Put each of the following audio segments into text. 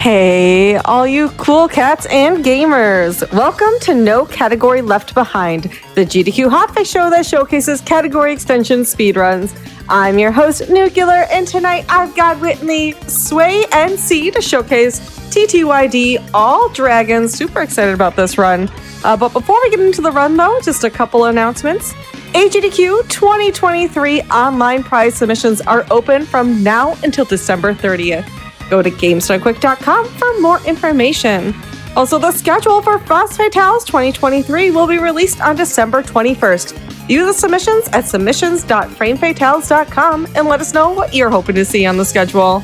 Hey, all you cool cats and gamers! Welcome to No Category Left Behind, the GDQ Hotface show that showcases category extension speedruns. I'm your host, Nuclear, and tonight I've got with me Sway and C to showcase TTYD All Dragons. Super excited about this run. But before we get into the run, though, just a couple announcements. AGDQ 2023 online prize submissions are open from now until December 30th. Go to GamesDoneQuick.com for more information. Also, the schedule for Frost Fatales 2023 will be released on December 21st. View the submissions at submissions.framefatales.com and let us know what you're hoping to see on the schedule.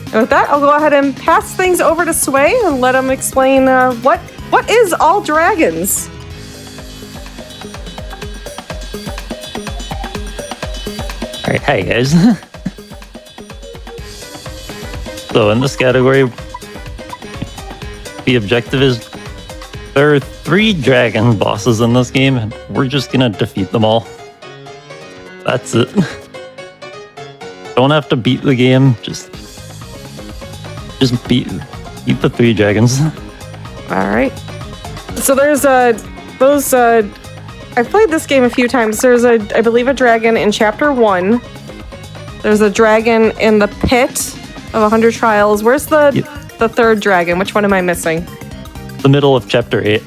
And with that, I'll go ahead and pass things over to Sway and let him explain what is All Dragons. All right, hi guys. So in this category, the objective is there are 3 dragon bosses in this game, and we're just gonna defeat them all. That's it. Don't have to beat the game, just beat the 3 dragons. All right. So there's I've played this game a few times. There's I believe a dragon in chapter 1. There's a dragon in the pit of 100 trials. Where's the third dragon? Which one am I missing? The middle of chapter 8.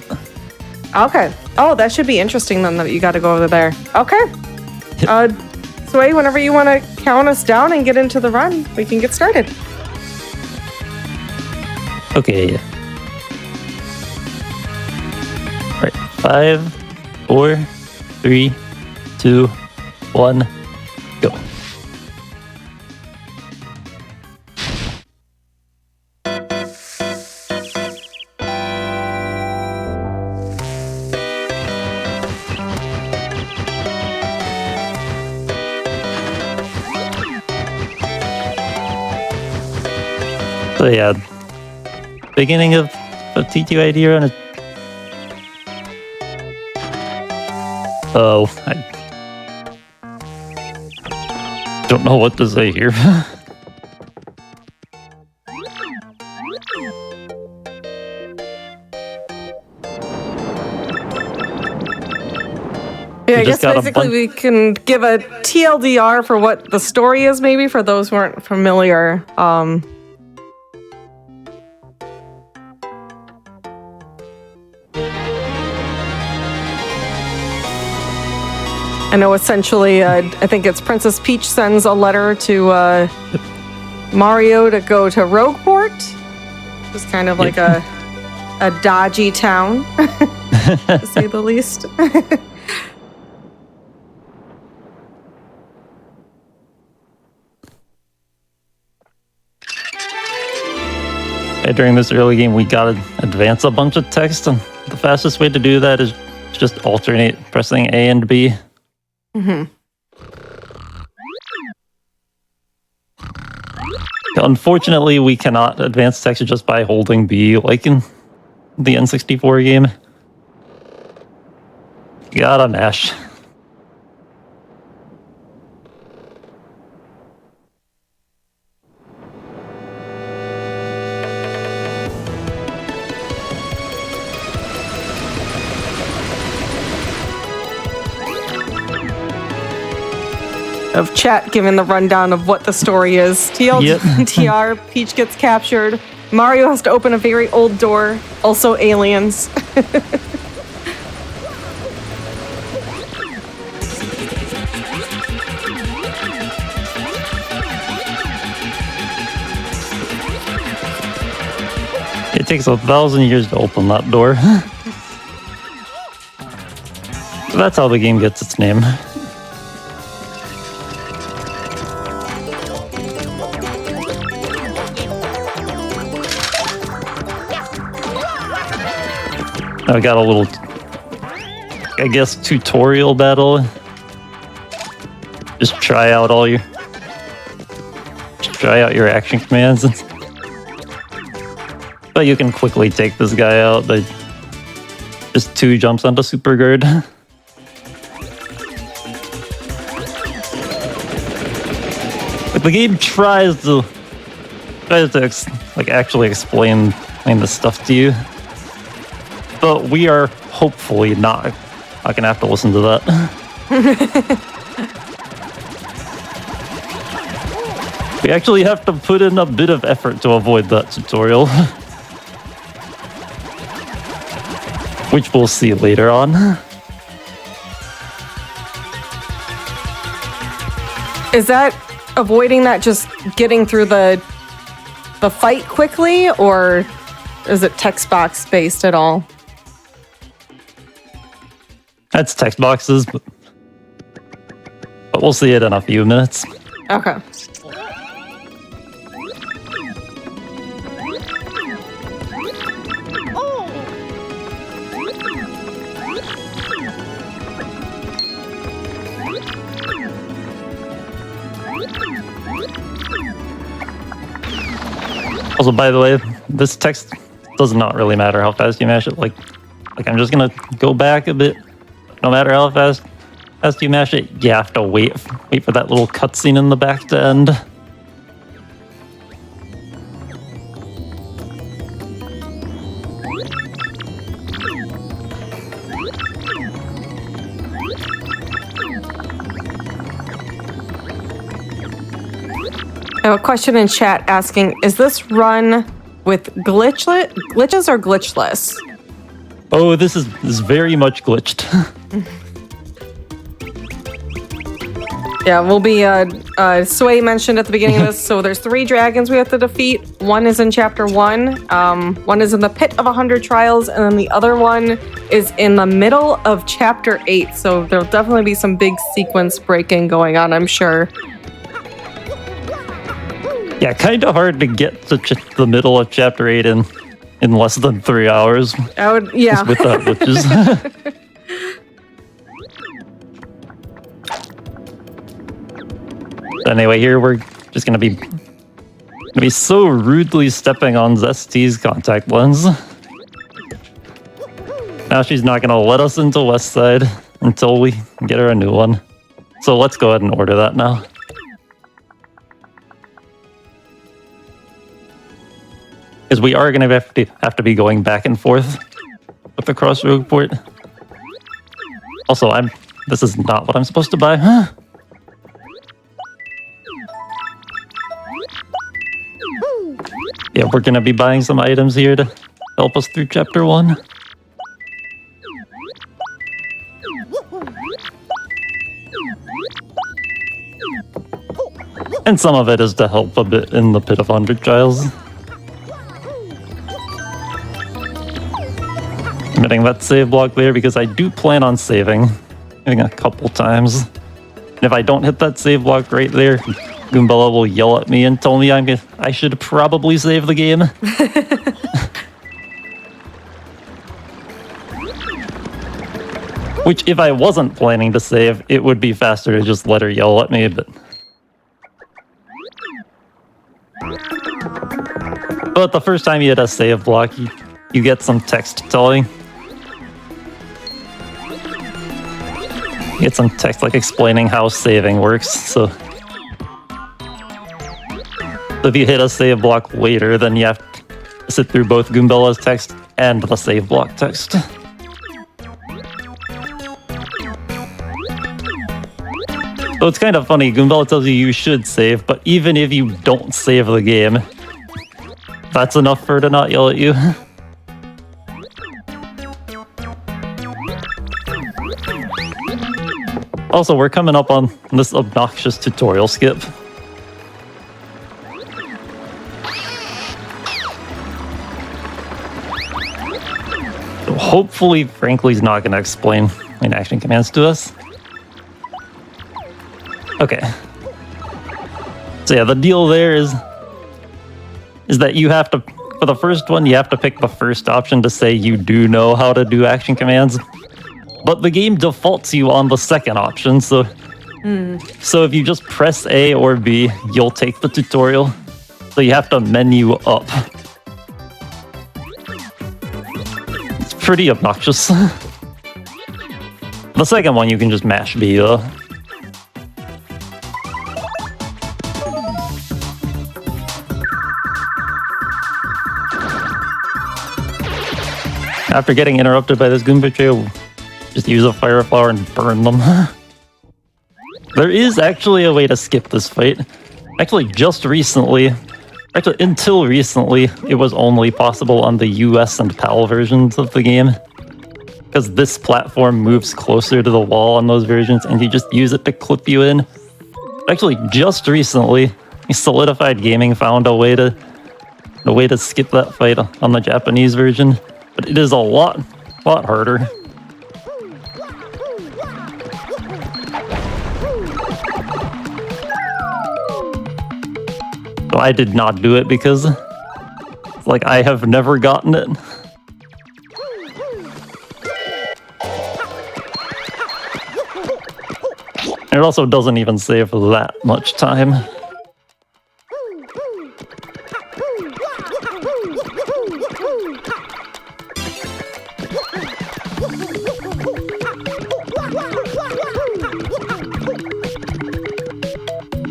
Okay. Oh, that should be interesting then that you got to go over there. Okay. Sway, whenever you want to count us down and get into the run, we can get started. Okay. All right. 5, 4, 3, 2, 1, go. So yeah, beginning of TTYD run. Oh, I don't know what to say here. Yeah, I guess basically we can give a TLDR for what the story is, maybe for those who aren't familiar. I know essentially, I think it's Princess Peach sends a letter to Mario to go to Rogueport. It's kind of like a dodgy town, to say the least. During this early game, we gotta advance a bunch of text, and the fastest way to do that is just alternate pressing A and B. Mm-hmm. Unfortunately, we cannot advance text just by holding B, like in the N64 game. You gotta mash. Of chat giving the rundown of what the story is. TR, Peach gets captured. Mario has to open a very old door. Also aliens. It takes 1,000 years to open that door. So that's how the game gets its name. I got a little, I guess, tutorial battle. Just try out your action commands. But you can quickly take this guy out by just 2 jumps onto Super Guard. But the game tries to try to actually explain this stuff to you. But we are hopefully not gonna have to listen to that. We actually have to put in a bit of effort to avoid that tutorial. Which we'll see later on. Is that avoiding that just getting through the fight quickly, or is it text box based at all? That's text boxes, but we'll see it in a few minutes. Okay. Also, by the way, this text does not really matter how fast you mash it. Like I'm just gonna go back a bit. No matter how fast you mash it, you have to wait for that little cutscene in the back to end. I have a question in chat asking, is this run with glitches or glitchless? Oh, this is very much glitched. Yeah, we'll be, Sway mentioned at the beginning of this, so there's 3 dragons we have to defeat. One is in chapter 1, one is in the Pit of 100 Trials, and then the other one is in the middle of chapter 8, so there'll definitely be some big sequence breaking going on, I'm sure. Yeah, kind of hard to get to the middle of chapter 8 in less than 3 hours. Yeah. Just without glitches. Anyway, here we're just gonna be so rudely stepping on Zest's contact lens. Now she's not gonna let us into West Side until we get her a new one. So let's go ahead and order that now. Because we are going to have to be going back and forth with the crossroad port. Also, this is not what I'm supposed to buy, huh? Yeah, we're going to be buying some items here to help us through chapter 1. And some of it is to help a bit in the Pit of 100 Trials. I'm hitting that save block there because I do plan on saving a couple times. And if I don't hit that save block right there, Goombella will yell at me and tell me I should probably save the game. Which, if I wasn't planning to save, it would be faster to just let her yell at me, but the first time you hit a save block, you get some text telling. You get some text explaining how saving works, so if you hit a save block later, then you have to sit through both Goombella's text and the save block text. So it's kind of funny, Goombella tells you should save, but even if you don't save the game, that's enough for her to not yell at you. Also, we're coming up on this obnoxious tutorial skip. So hopefully, Frankly's not going to explain action commands to us. Okay. So yeah, the deal there is that you have to, for the first one, you have to pick the first option to say you do know how to do action commands. But the game defaults you on the second option, so if you just press A or B, you'll take the tutorial. So you have to menu up. It's pretty obnoxious. The second one you can just mash B though. After getting interrupted by this Goomba trio, just use a fire flower and burn them. There is actually a way to skip this fight. Actually, until recently, it was only possible on the US and PAL versions of the game. Because this platform moves closer to the wall on those versions, and you just use it to clip you in. Actually, just recently, Solidified Gaming found a way to skip that fight on the Japanese version, but it is a lot harder. So I did not do it because, like, I have never gotten it. It also doesn't even save that much time.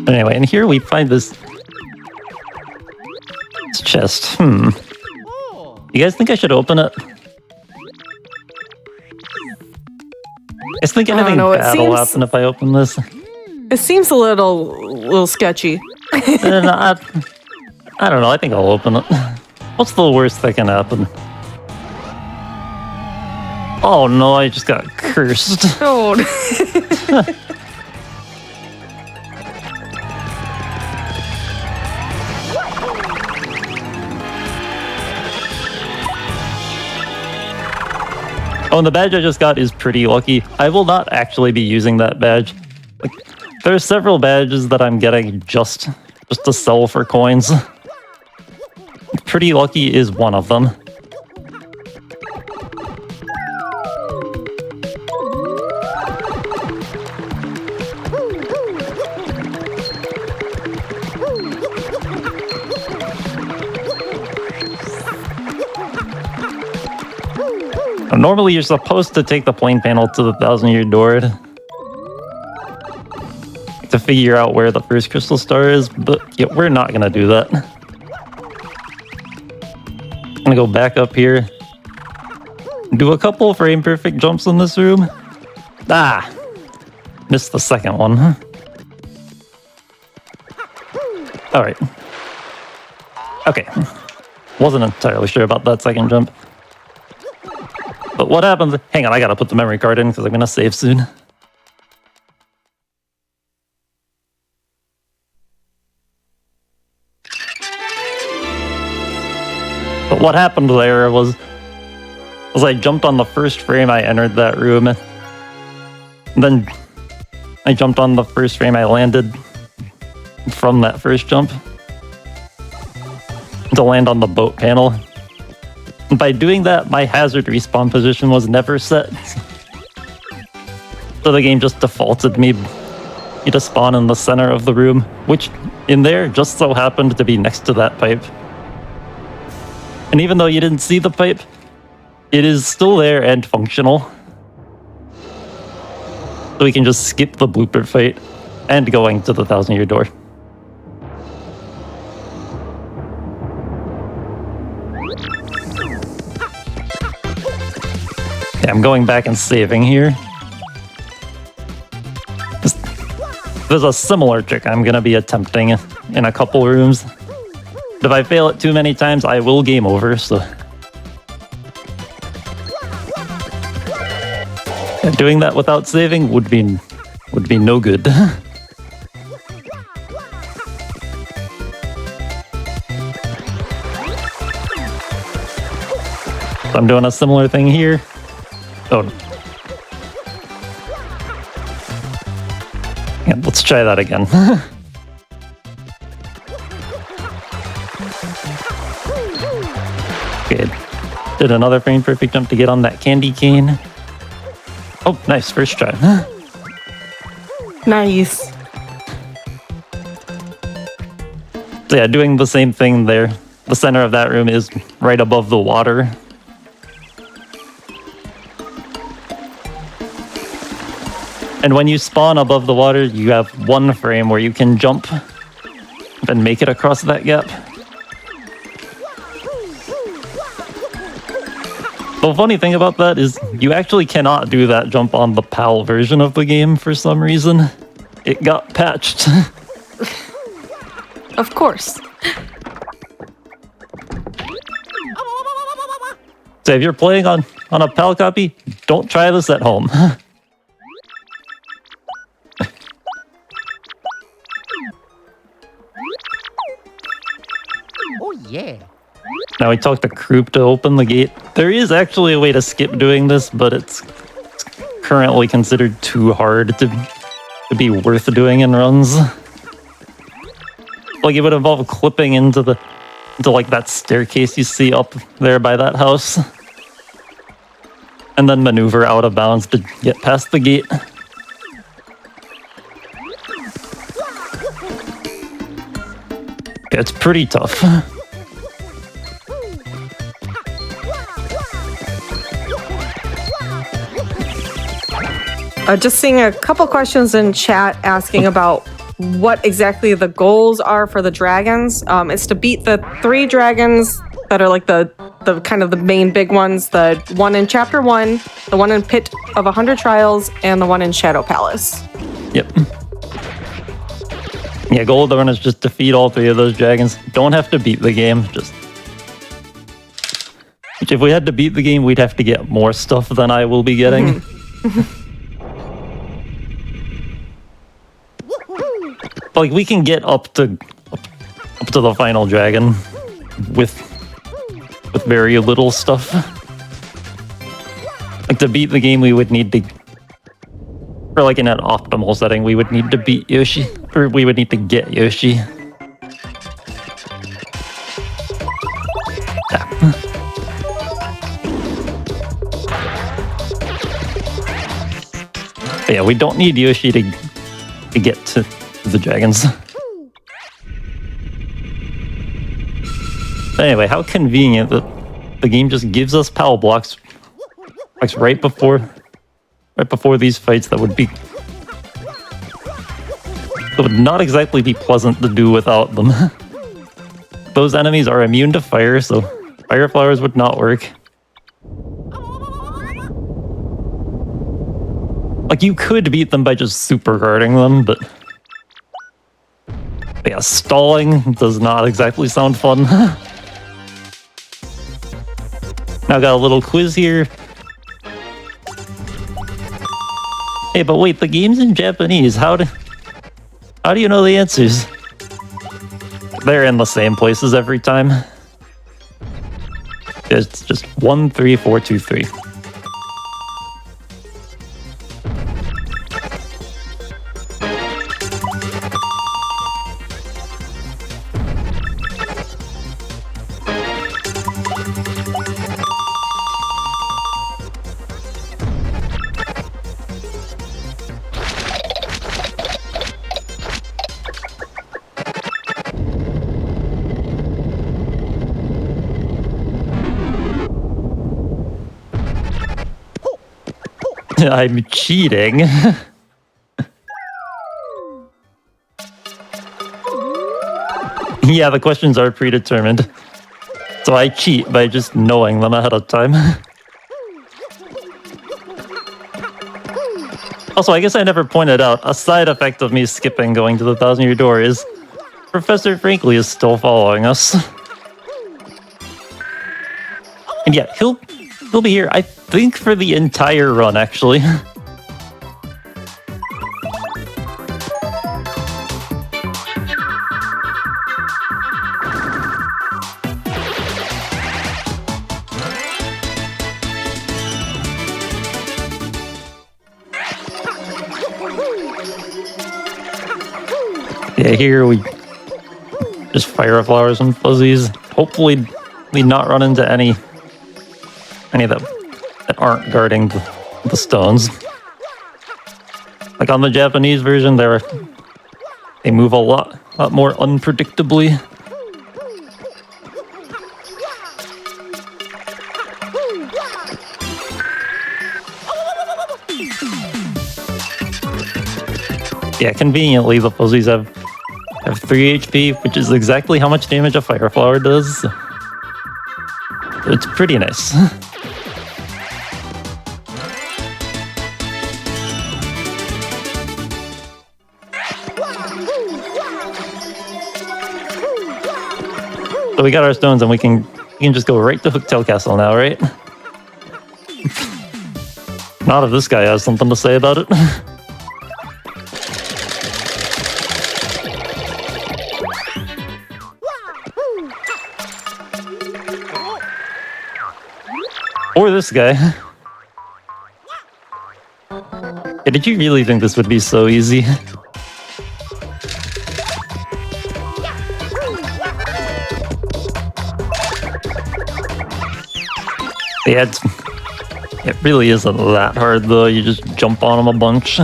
Anyway, and here we find this chest. You guys think I should open it? I think anything bad will happen if I open this. It seems a little sketchy. I don't know. I think I'll open it. What's the worst that can happen? Oh no, I just got cursed. Oh. Oh, and the badge I just got is pretty lucky. I will not actually be using that badge. Like, there are several badges that I'm getting just to sell for coins. Pretty lucky is one of them. Normally, you're supposed to take the plane panel to the 1,000-year door to figure out where the first crystal star is, but yeah, we're not gonna do that. I'm gonna go back up here, do a couple frame perfect jumps in this room. Ah, missed the second one. All right. Okay, wasn't entirely sure about that second jump. But what happens? Hang on, I gotta put the memory card in because I'm gonna save soon. But what happened there was I jumped on the first frame I entered that room. And then I jumped on the first frame I landed from that first jump to land on the boat panel. By doing that, my hazard respawn position was never set. So the game just defaulted me to spawn in the center of the room, which in there just so happened to be next to that pipe. And even though you didn't see the pipe, it is still there and functional. So we can just skip the blooper fight and going to the 1,000-year door. I'm going back and saving here. There's a similar trick I'm going to be attempting in a couple rooms. If I fail it too many times, I will game over, so... And doing that without saving would be no good. So I'm doing a similar thing here. Oh. Yeah, let's try that again. Okay, did another frame perfect jump to get on that candy cane. Oh, nice, first try. Nice. So yeah, doing the same thing there. The center of that room is right above the water. And when you spawn above the water, you have one frame where you can jump and make it across that gap. The funny thing about that is you actually cannot do that jump on the PAL version of the game for some reason. It got patched. Of course. So if you're playing on a PAL copy, don't try this at home. Oh yeah. Now we talked to Kroop to open the gate. There is actually a way to skip doing this, but it's currently considered too hard to be worth doing in runs. Like it would involve clipping into like that staircase you see up there by that house. And then maneuver out of bounds to get past the gate. It's pretty tough. Just seeing a couple questions in chat asking about what exactly the goals are for the dragons. It's to beat the 3 dragons that are like the kind of the main big ones. The one in Chapter 1, the one in Pit of 100 Trials, and the one in Shadow Palace. Yep. Yeah, goal of the run is just defeat all 3 of those dragons. Don't have to beat the game, just... Which if we had to beat the game, we'd have to get more stuff than I will be getting. Like, we can get up to the final dragon with very little stuff. Like, to beat the game, we would need to... Or like in an optimal setting, we would need to beat Yoshi. Or we would need to get Yoshi. But yeah, we don't need Yoshi to get to the dragons. Anyway, how convenient that the game just gives us PAL blocks like right before these fights that would not exactly be pleasant to do without them. Those enemies are immune to fire, so fire flowers would not work. Like, you could beat them by just super guarding them, but yeah, stalling does not exactly sound fun. Now got a little quiz here. Hey, but wait, the game's in Japanese. How do you know the answers? They're in the same places every time. It's just 1, 3, 4, 2, 3. I'm cheating. Yeah, the questions are predetermined. So I cheat by just knowing them ahead of time. Also, I guess I never pointed out, a side effect of me skipping going to the 1,000-year door is Professor Frankly is still following us. And yeah, he'll be here, I think, for the entire run, actually. Yeah, here we just fire flowers and fuzzies. Hopefully we not run into any that aren't guarding the stones. Like on the Japanese version, they move a lot more unpredictably. Yeah, conveniently the fuzzies have 3 HP, which is exactly how much damage a fire flower does. So it's pretty nice. So we got our stones and we can just go right to Hooktail Castle now, right? Not if this guy has something to say about it. Or this guy. Yeah, did you really think this would be so easy? Yeah, it really isn't that hard though, you just jump on him a bunch.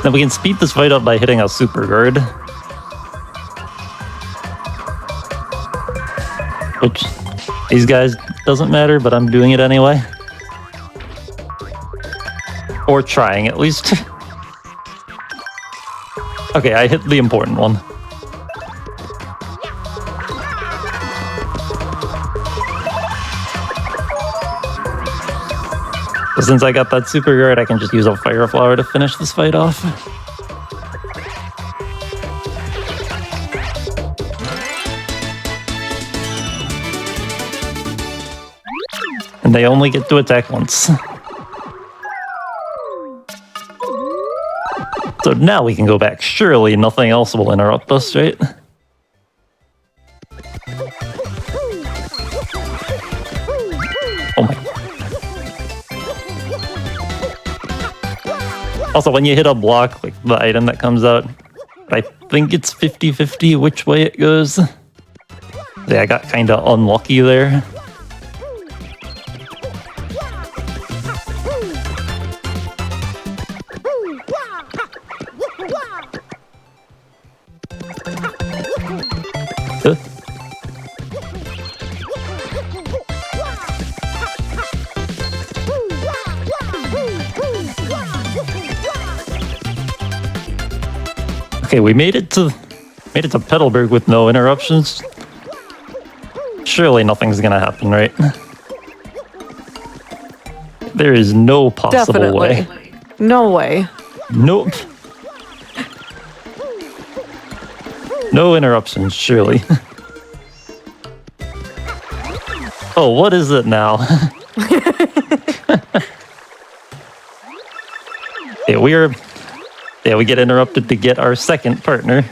Then we can speed this fight up by hitting a super guard. Which, these guys, doesn't matter, but I'm doing it anyway. Or trying, at least. Okay, I hit the important one. So since I got that super guard, I can just use a fire flower to finish this fight off. And they only get to attack once. So now we can go back. Surely nothing else will interrupt us, right? Oh my. Also, when you hit a block, like the item that comes out, I think it's 50-50 which way it goes. Yeah, I got kind of unlucky there. Okay, we made it to Petalburg with no interruptions. Surely nothing's gonna happen, right? There is no possible way. No way. Nope. No interruptions, surely. Oh, what is it now? Yeah, we get interrupted to get our second partner.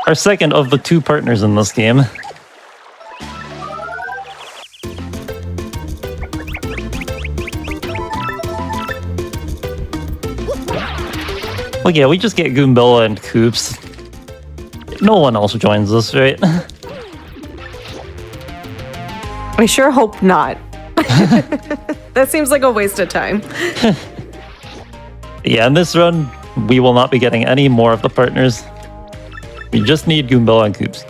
Our second of the two partners in this game. Well, yeah, we just get Goombella and Koops. No one else joins us, right? I sure hope not. That seems like a waste of time. Yeah, in this run, we will not be getting any more of the partners. We just need Goombella and Koops.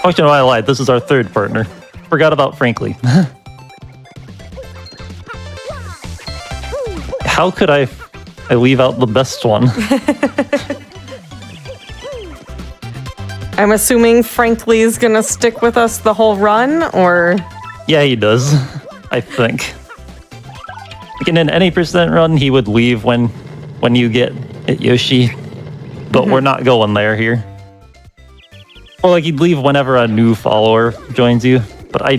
Oh, you know, I lied. This is our third partner. Forgot about Frankly. How could I leave out the best one? I'm assuming Frankly's gonna stick with us the whole run, or? Yeah, he does. I think. Like in any percent run, he would leave when you get at Yoshi. But we're not going there here. Or like he'd leave whenever a new follower joins you. But I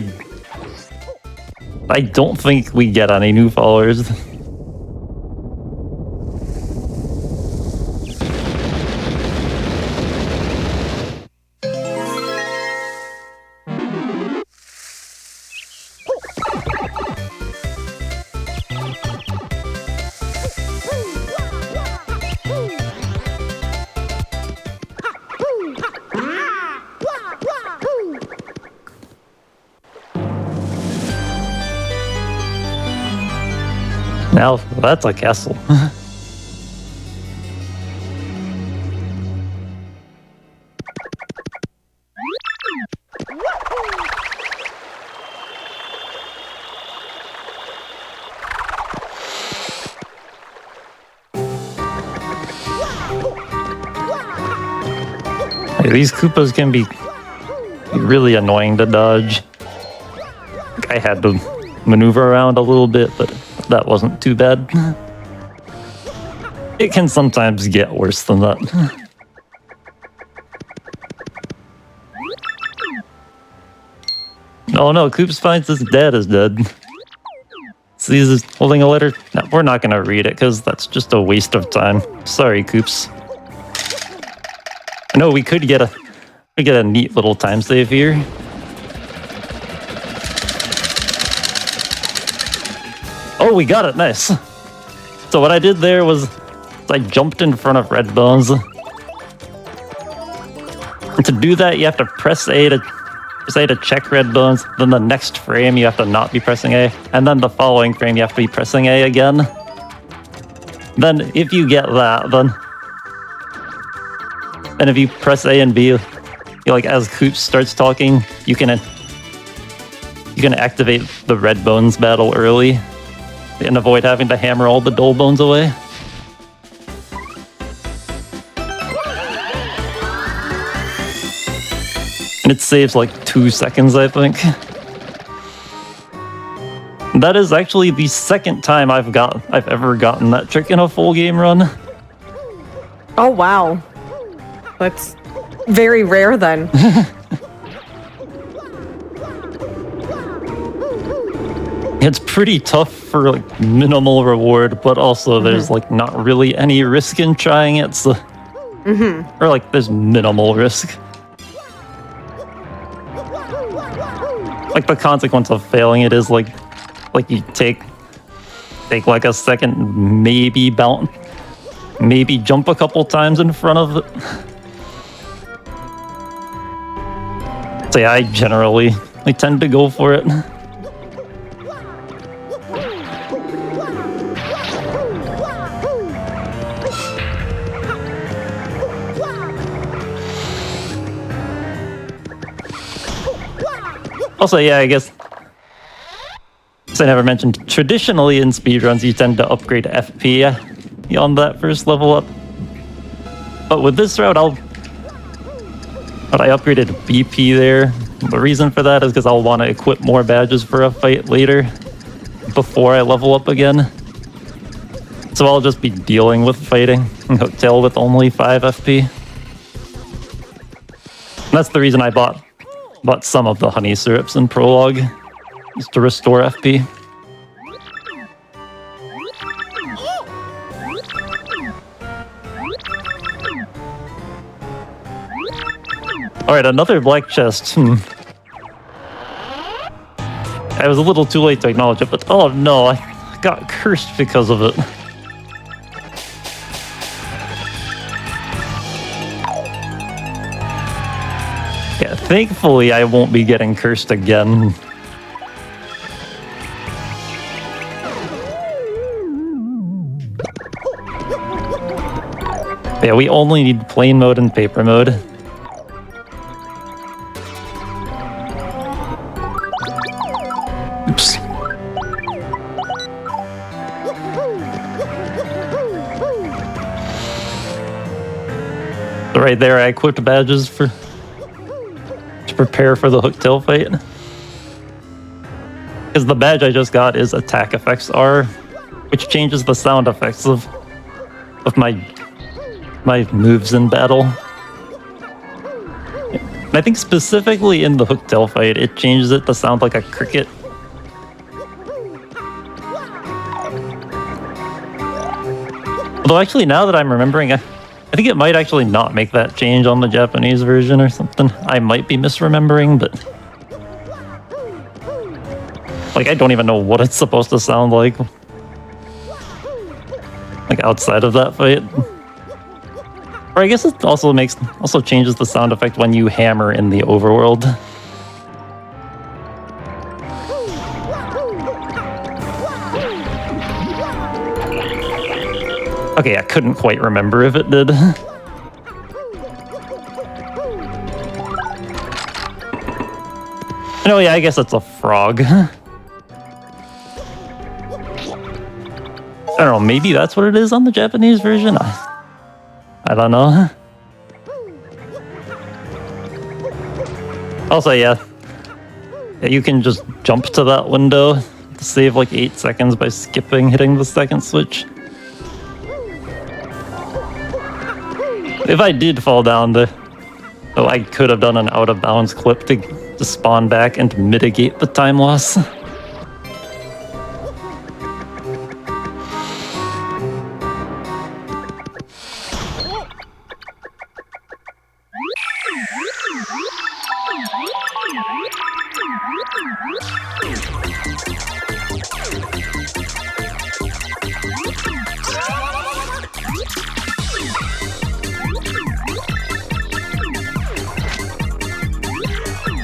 don't think we get any new followers. Now that's a castle. These Koopas can be really annoying to dodge. I had to maneuver around a little bit, but that wasn't too bad. It can sometimes get worse than that. Oh no, Koops finds his dad is dead. So he's holding a letter. No, we're not gonna read it because that's just a waste of time. Sorry, Koops. No, we could get a neat little time save here. Oh, we got it, nice. So what I did there was I jumped in front of Red Bones. And to do that, you have to press A to check Red Bones. Then the next frame, you have to not be pressing A. And then the following frame, you have to be pressing A again. Then if you get that, then... And if you press A and B, like as Koops starts talking, you can activate the Red Bones battle early and avoid having to hammer all the Dull Bones away. And it saves like 2 seconds, I think. That is actually the second time I've ever gotten that trick in a full game run. Oh wow. That's very rare then. It's pretty tough for like minimal reward, but also there's like not really any risk in trying it, so or like there's minimal risk. Like the consequence of failing it is like you take like a second, maybe bounce, maybe jump a couple times in front of it. So yeah, I generally tend to go for it. Also, yeah, I guess I never mentioned, traditionally in speedruns you tend to upgrade FP on that first level up. But with this route, I upgraded BP there. The reason for that is because I'll want to equip more badges for a fight later before I level up again. So I'll just be dealing with fighting Hooktail with only 5 FP. And that's the reason I bought some of the honey syrups in Prologue, is to restore FP. Alright, another black chest. I was a little too late to acknowledge it, but oh no, I got cursed because of it. Yeah, thankfully I won't be getting cursed again. Yeah, we only need plain mode and paper mode. Oops. So right there, I equipped badges to prepare for the Hooktail fight. Because the badge I just got is attack effects R, which changes the sound effects of my moves in battle. And I think specifically in the Hooktail fight, it changes it to sound like a cricket. Although actually, now that I'm remembering, I think it might actually not make that change on the Japanese version or something. I might be misremembering, but... like, I don't even know what it's supposed to sound like. Like, outside of that fight. Or I guess it also changes the sound effect when you hammer in the overworld. Okay, I couldn't quite remember if it did. Oh yeah, I guess it's a frog. I don't know, maybe that's what it is on the Japanese version? I don't know. Also, yeah, you can just jump to that window to save like 8 seconds by hitting the second switch. If I did fall down, I could have done an out-of-bounds clip to spawn back and mitigate the time loss.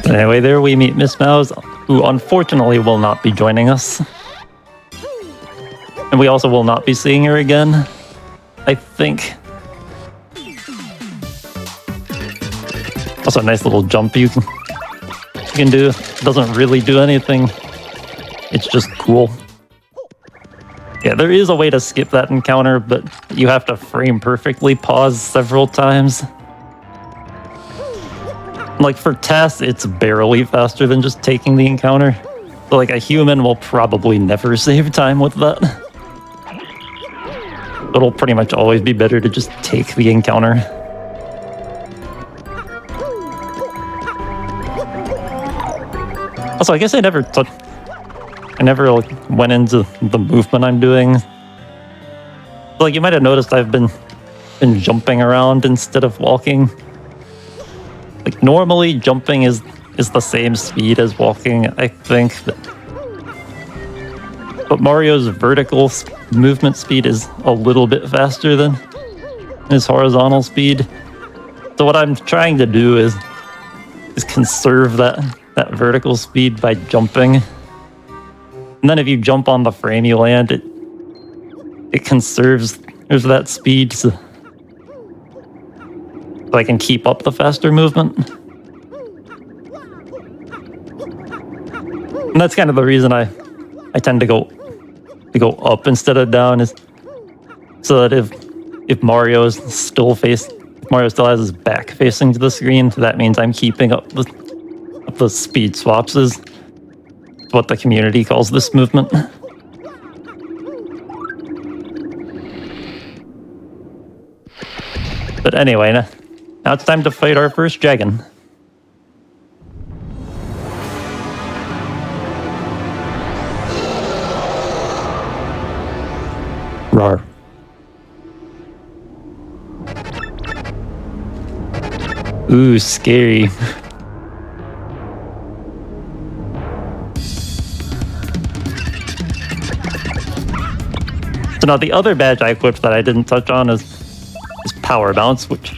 Anyway, there we meet Miss Mouse, who unfortunately will not be joining us. And we also will not be seeing her again, I think. Also, a nice little jump you can do. Doesn't really do anything. It's just cool. Yeah, there is a way to skip that encounter, but you have to frame perfectly pause several times. Like for tests, it's barely faster than just taking the encounter. So like a human will probably never save time with that. It'll pretty much always be better to just take the encounter. Also, I guess I never like, went into the movement I'm doing. Like you might have noticed I've been jumping around instead of walking. Like normally jumping is the same speed as walking, I think. But Mario's vertical movement speed is a little bit faster than his horizontal speed. So what I'm trying to do is conserve that vertical speed by jumping. And then if you jump on the frame you land, it conserves that speed so I can keep up the faster movement. And that's kind of the reason I tend to go up instead of down, is so that if Mario still has his back facing to the screen, that means I'm keeping up the speed swaps, is what the community calls this movement. But anyway, now it's time to fight our first dragon. Rawr. Ooh, scary. So now the other badge I equipped that I didn't touch on is power bounce, which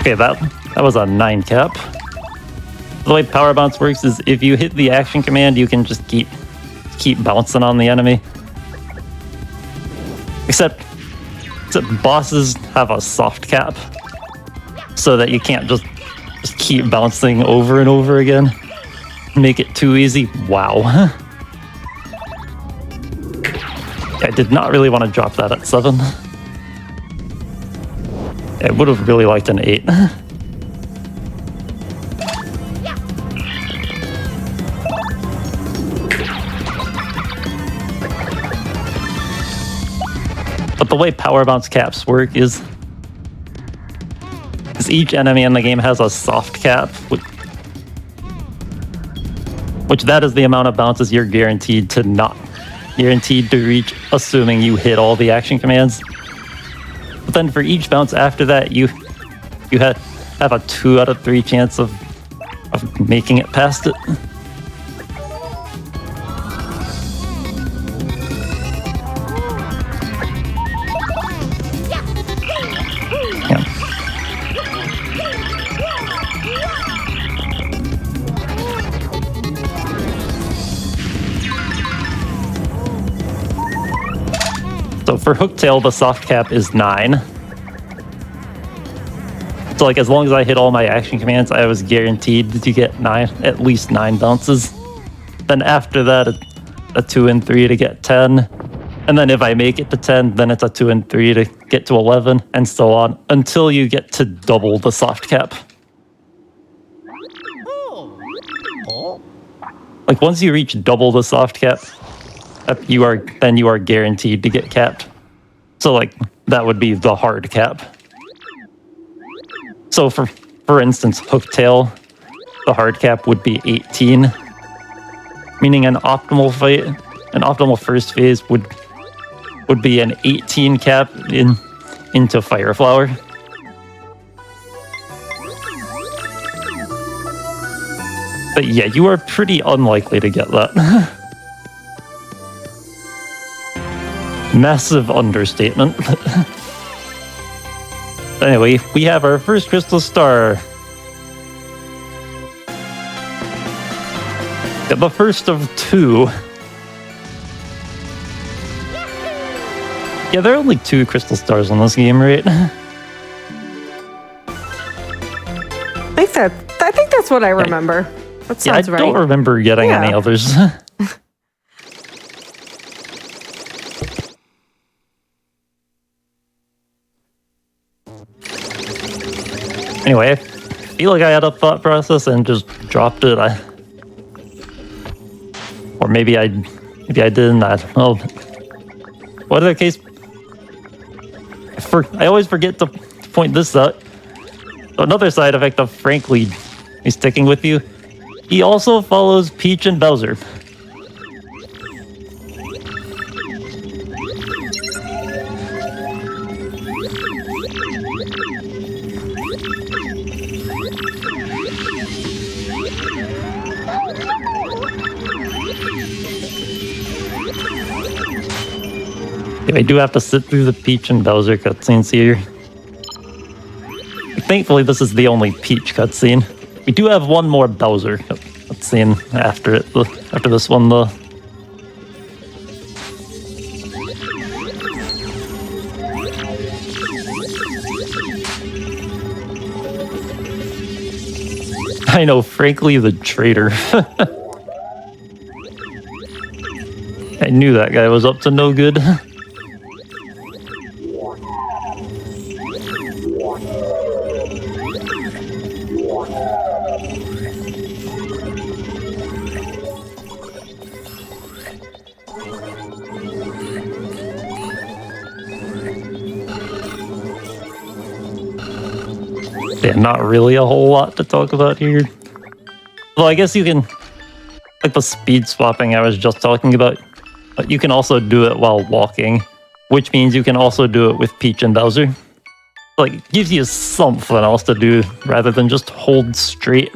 okay, that was a 9 cap. The way power bounce works is if you hit the action command, you can just keep bouncing on the enemy. Except bosses have a soft cap, so that you can't just keep bouncing over and over again. Make it too easy. Wow. I did not really want to drop that at 7. I would have really liked an 8. But the way power bounce caps work is each enemy in the game has a soft cap, which that is the amount of bounces you're guaranteed to reach, assuming you hit all the action commands. But then for each bounce after that, you have a 2 out of 3 chance of making it past it. for Hooktail, the soft cap is 9. So like as long as I hit all my action commands, I was guaranteed to get at least 9 bounces. Then after that, a 2 and 3 to get 10. And then if I make it to 10, then it's a 2 and 3 to get to 11, and so on, until you get to double the soft cap. Like once you reach double the soft cap, you are guaranteed to get capped. So like that would be the hard cap. So for instance, Hooktail, the hard cap would be 18, meaning an optimal fight, an optimal first phase would be an 18 cap into Fireflower. But yeah, you are pretty unlikely to get that. Massive understatement. Anyway, we have our first crystal star. Yeah, the first of 2. Yeah, there are only 2 crystal stars in this game, right? I think that's what I remember. That sounds right. I don't remember getting any others. Anyway, I feel like I had a thought process and just dropped it. Or maybe I didn't. I don't know. Whatever the case, I always forget to point this out. Another side effect of Frankly is sticking with you. He also follows Peach and Bowser. I do have to sit through the Peach and Bowser cutscenes here. Thankfully, this is the only Peach cutscene. We do have one more Bowser cutscene after this one, though. I know, Frankly the traitor. I knew that guy was up to no good. Yeah, not really a whole lot to talk about here. Well, I guess you can, like the speed swapping I was just talking about, but you can also do it while walking, which means you can also do it with Peach and Bowser. Like, it gives you something else to do rather than just hold straight.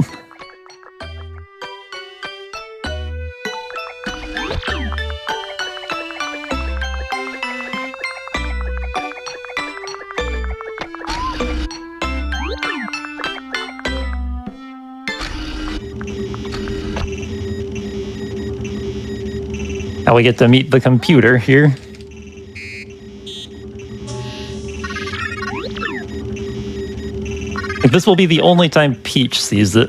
Now we get to meet the computer here. This will be the only time Peach sees it.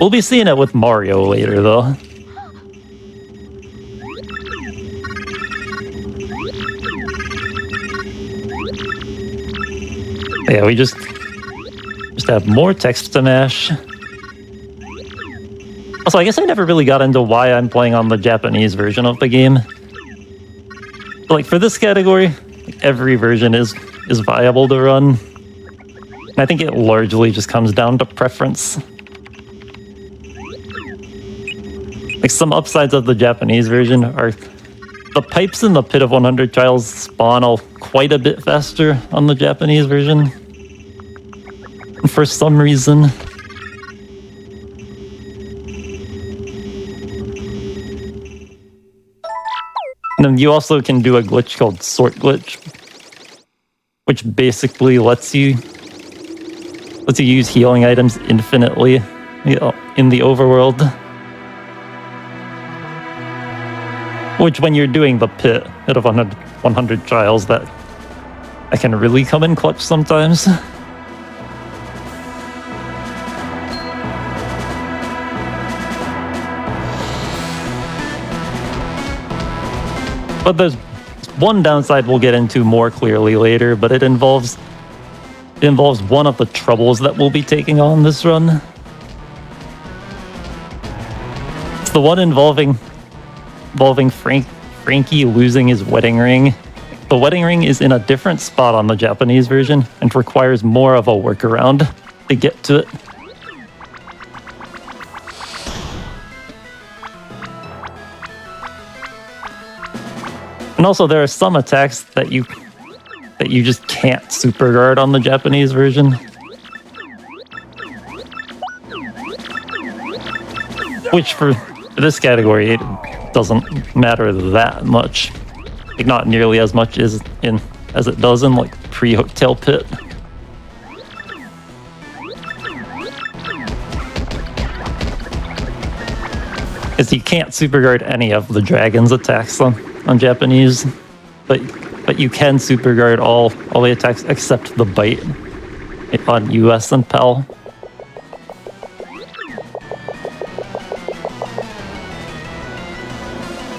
We'll be seeing it with Mario later, though. Yeah, we just have more text to mash. Also, I guess I never really got into why I'm playing on the Japanese version of the game. But like for this category, every version is viable to run. And I think it largely just comes down to preference. Like some upsides of the Japanese version are the pipes in the Pit of 100 Trials spawn quite a bit faster on the Japanese version. And for some reason, and then you also can do a glitch called Sort Glitch, which basically lets you use healing items infinitely in the overworld. Which, when you're doing the pit out of 100 trials, that I can really come in clutch sometimes. But there's one downside we'll get into more clearly later, but it involves one of the troubles that we'll be taking on this run. It's the one involving Frankie losing his wedding ring. The wedding ring is in a different spot on the Japanese version and requires more of a workaround to get to it. And also, there are some attacks that you just can't super guard on the Japanese version. Which for this category, it doesn't matter that much. Like, not nearly as much as it does in like pre-Hooktail Pit. Because you can't super guard any of the dragon's attacks on Japanese, but you can super guard all the attacks except the bite on US and PAL.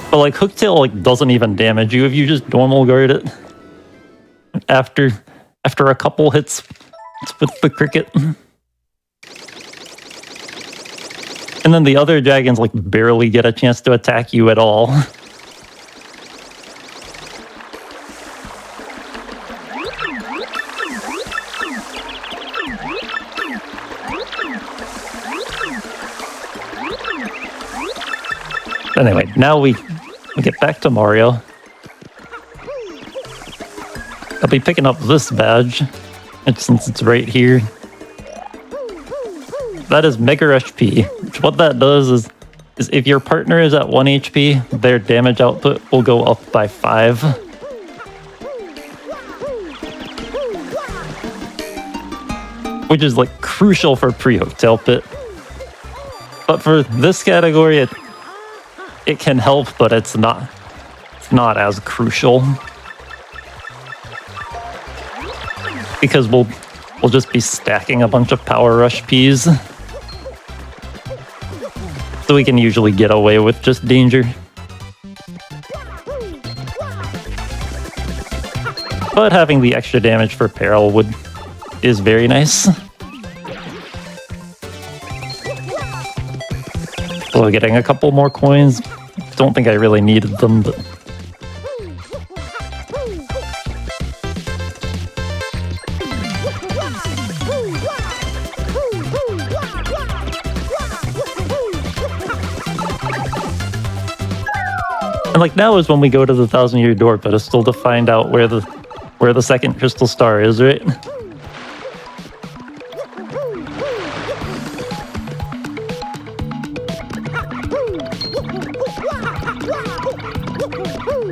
But like Hooktail like doesn't even damage you if you just normal guard it. After a couple hits with the cricket. And then the other dragons like barely get a chance to attack you at all. Anyway, now we get back to Mario. I'll be picking up this badge, and since it's right here. That is Mega HP, which what that does is if your partner is at 1 HP, their damage output will go up by 5. Which is like crucial for pre-Hooktail Pit. But for this category, it can help, but it's not as crucial. Because we'll just be stacking a bunch of Power Rush Ps. So we can usually get away with just danger. But having the extra damage for Peril is very nice. So getting a couple more coins. Don't think I really needed them, but... And like now is when we go to the 1,000-year door pedestal to find out where the second crystal star is, right?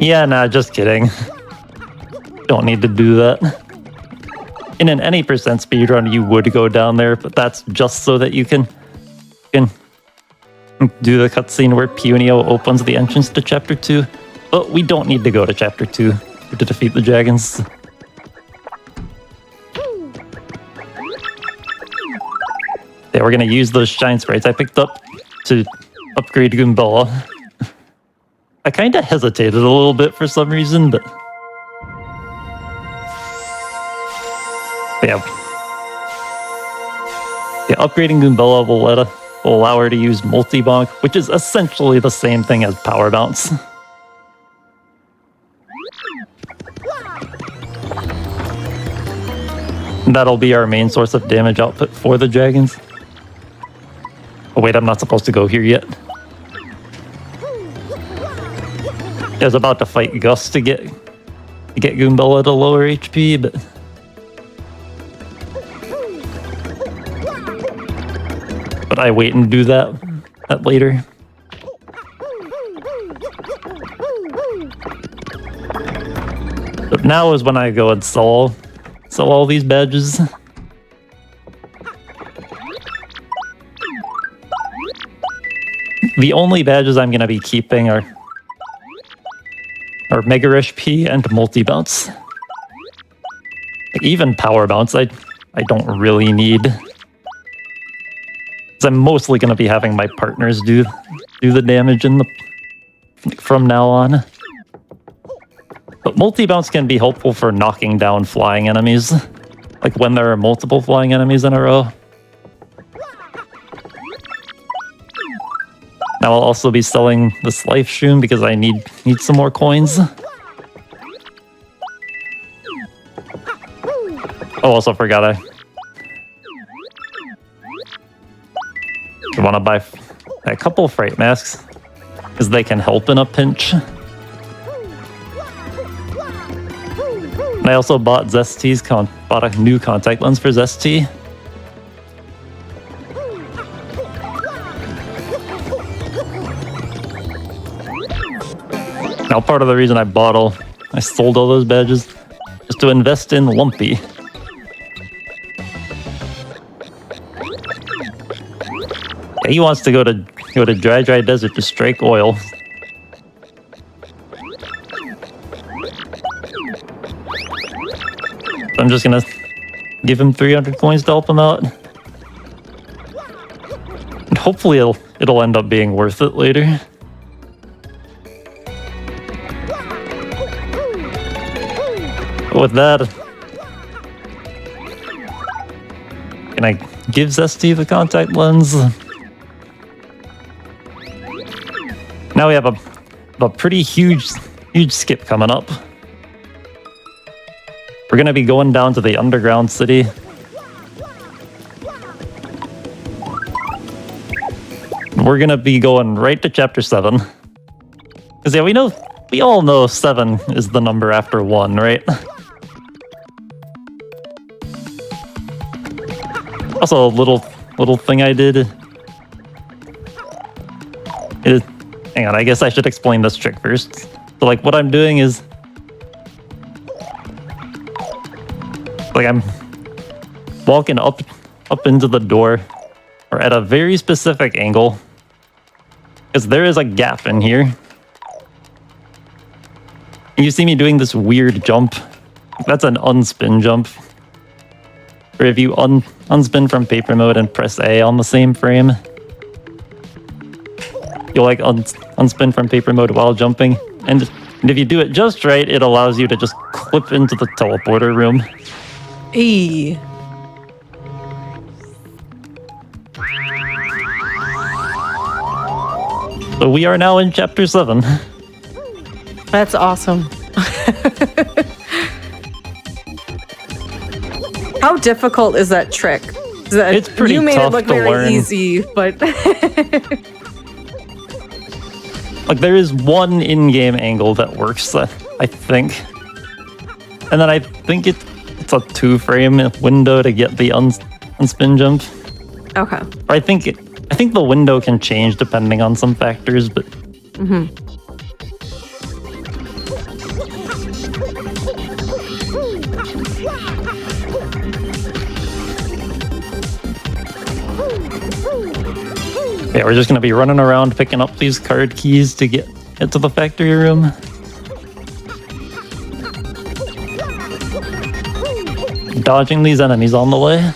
Yeah, nah, just kidding. Don't need to do that. In an any percent speedrun, you would go down there, but that's just so that you can do the cutscene where Punio opens the entrance to Chapter 2. But we don't need to go to Chapter 2 to defeat the dragons. Yeah, we're gonna use those shine sprites I picked up to upgrade Goombella. I kinda hesitated a little bit for some reason, but... Yeah. Yeah, upgrading Goombella will allow her to use Multi-Bonk, which is essentially the same thing as Power Bounce. That'll be our main source of damage output for the dragons. Oh wait, I'm not supposed to go here yet. I was about to fight Gus to get Goombella to lower HP, but... But I wait and do that later. But now is when I go and sell all these badges. The only badges I'm going to be keeping are or Mega HP and Multi Bounce. Like even Power Bounce, I don't really need. Because I'm mostly going to be having my partners do the damage from now on. But Multi Bounce can be helpful for knocking down flying enemies, like when there are multiple flying enemies in a row. Now I'll also be selling this life shroom because I need some more coins. Oh, also forgot I want to buy a couple Fright Masks because they can help in a pinch. And I also bought Zest's bought a new contact lens for Zesty. Now, part of the reason I sold all those badges is to invest in Lumpy. Yeah, he wants to go to Dry Desert to strike oil. So I'm just gonna give him 300 coins to help him out. And hopefully it'll end up being worth it later. With that, can I give Zesty the contact lens? Now we have a pretty huge skip coming up. We're gonna be going down to the underground city. We're gonna be going right to chapter 7. Because yeah, we all know 7 is the number after 1, right? Also, a little thing I did is, hang on, I guess I should explain this trick first. So like what I'm doing is, like I'm walking up into the door, or at a very specific angle, because there is a gap in here. And you see me doing this weird jump. That's an unspin jump. Or if you unspin from paper mode and press A on the same frame, you'll like unspin from paper mode while jumping. And if you do it just right, it allows you to just clip into the teleporter room. Eee. So we are now in chapter 7. That's awesome. How difficult is that trick? It's pretty You made it tough look to very learn. easy, but Like there is one in-game angle that works, I think. And then I think it's a 2-frame window to get the unspin jump. okay. Or I think the window can change depending on some factors, but yeah, we're just gonna be running around picking up these card keys to get to the factory room. Dodging these enemies on the way.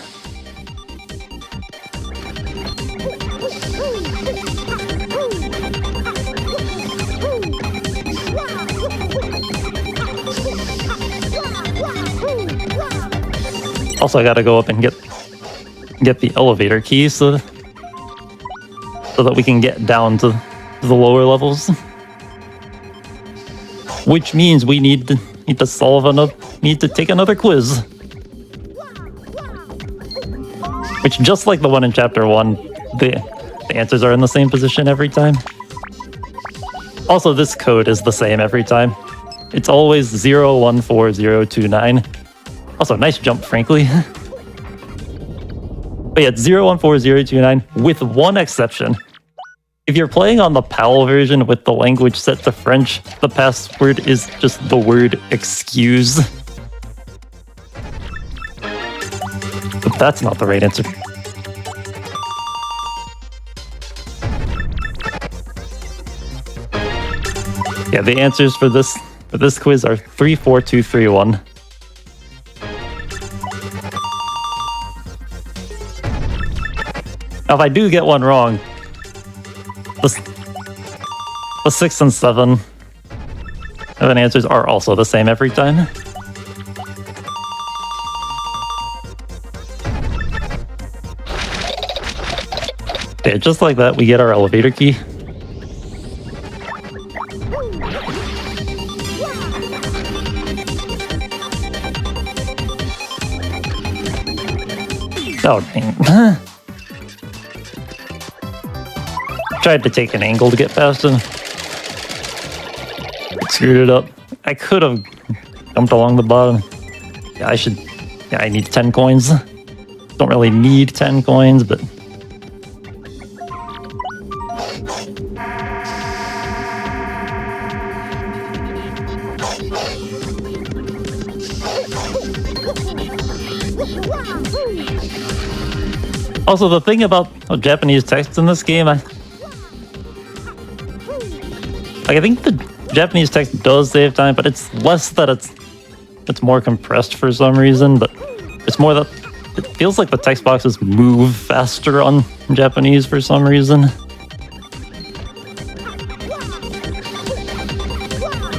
Also, I gotta go up and get the elevator key so that we can get down to the lower levels. Which means we need to take another quiz. Which, just like the one in chapter 1, the answers are in the same position every time. Also, this code is the same every time. It's always 014029. Also, nice jump, frankly. But yeah, it's 014029 with one exception. If you're playing on the PAL version with the language set to French, the password is just the word excuse. But that's not the right answer. Yeah, the answers for this for this quiz are 3, 4, 2, 3, 1. Now, if I do get one wrong, the 6 and 7 and answers are also the same every time. Okay, just like that, we get our elevator key. Oh, dang. Tried to take an angle to get past him. Screwed it up. I could have jumped along the bottom. Yeah, I need 10 coins. Don't really need 10 coins, but... Also, the thing about Japanese text in this game, I think the Japanese text does save time, but it's less that it's more compressed for some reason, but it's more that it feels like the text boxes move faster on Japanese for some reason.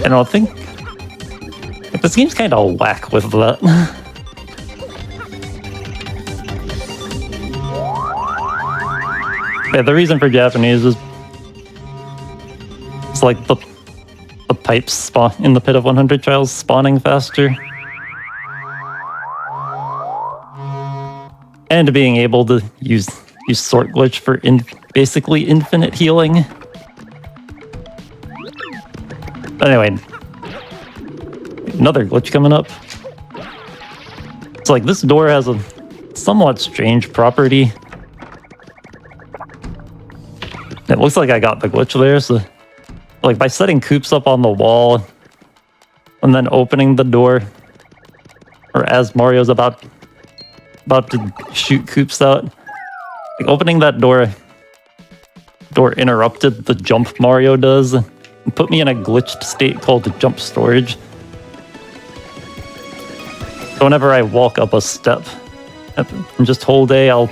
And I think this game's kind of whack with that. Yeah, the reason for Japanese is it's like the pipes spawn in the Pit of 100 Trials spawning faster. And being able to use Sort Glitch for basically infinite healing. But anyway, another glitch coming up. It's like this door has a somewhat strange property. It looks like I got the glitch there, so like by setting Koops up on the wall and then opening the door, or as Mario's about to shoot Koops out, like opening that door interrupted the jump Mario does and put me in a glitched state called jump storage. So whenever I walk up a step and just hold A, I'll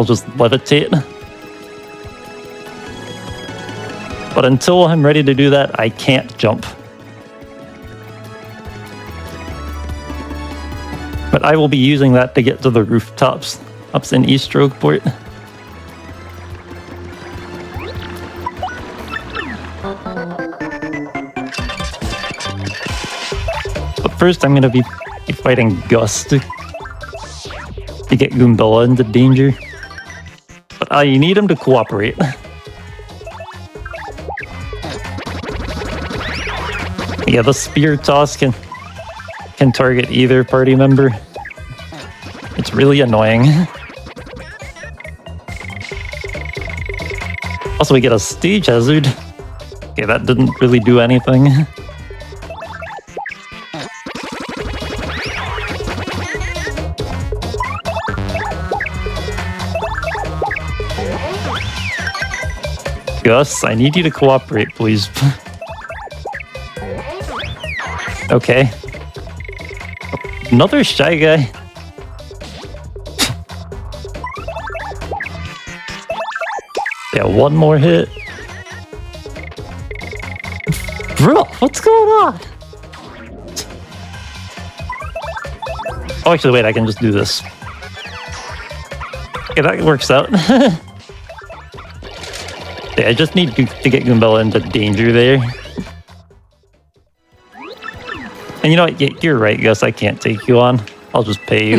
just levitate. But until I'm ready to do that, I can't jump. But I will be using that to get to the rooftops ups in East Stroke-Port. But first I'm going to be fighting Gus to get Goombella into danger. But you need him to cooperate. Yeah, the spear toss can target either party member. It's really annoying. Also, we get a stage hazard. Okay, that didn't really do anything. Gus, I need you to cooperate, please. Okay. Another Shy Guy. Yeah, one more hit. Bro, what's going on? Oh, actually, wait, I can just do this. Okay, that works out. Yeah, I just need to get Goombella into danger there. And you know what? You're right, Gus. I can't take you on. I'll just pay you.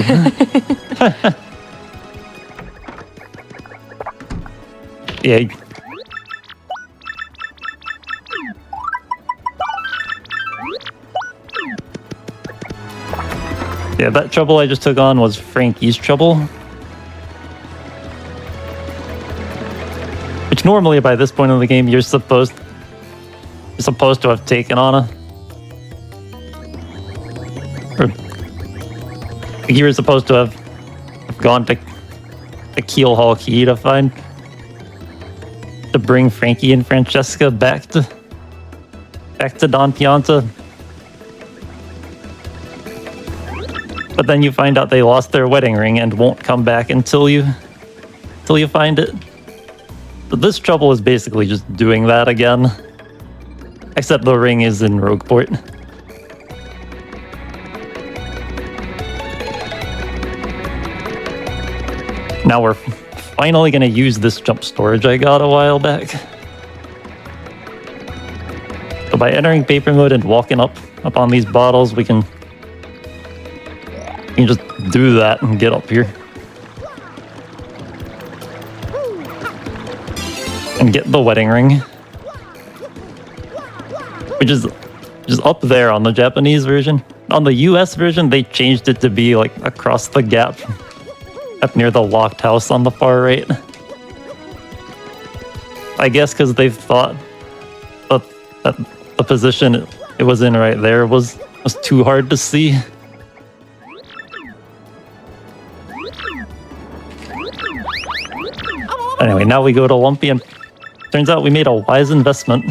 Yeah. Yeah, that trouble I just took on was Frankie's trouble. Which normally by this point in the game you're supposed to have taken on a... You were supposed to have gone to the Keel Hall key to bring Frankie and Francesca back to Don Pianta, But then you find out they lost their wedding ring and won't come back until you find it. But this trouble is basically just doing that again. Except the ring is in Rogueport. Now we're finally going to use this jump storage I got a while back. So by entering paper mode and walking up on these bottles, we can just do that and get up here. And get the wedding ring. Which is up there on the Japanese version. On the US version, they changed it to be like across the gap. Up near the locked house on the far right. I guess because they thought that the position it was in right there was too hard to see. Anyway, now we go to Lumpy, and turns out we made a wise investment.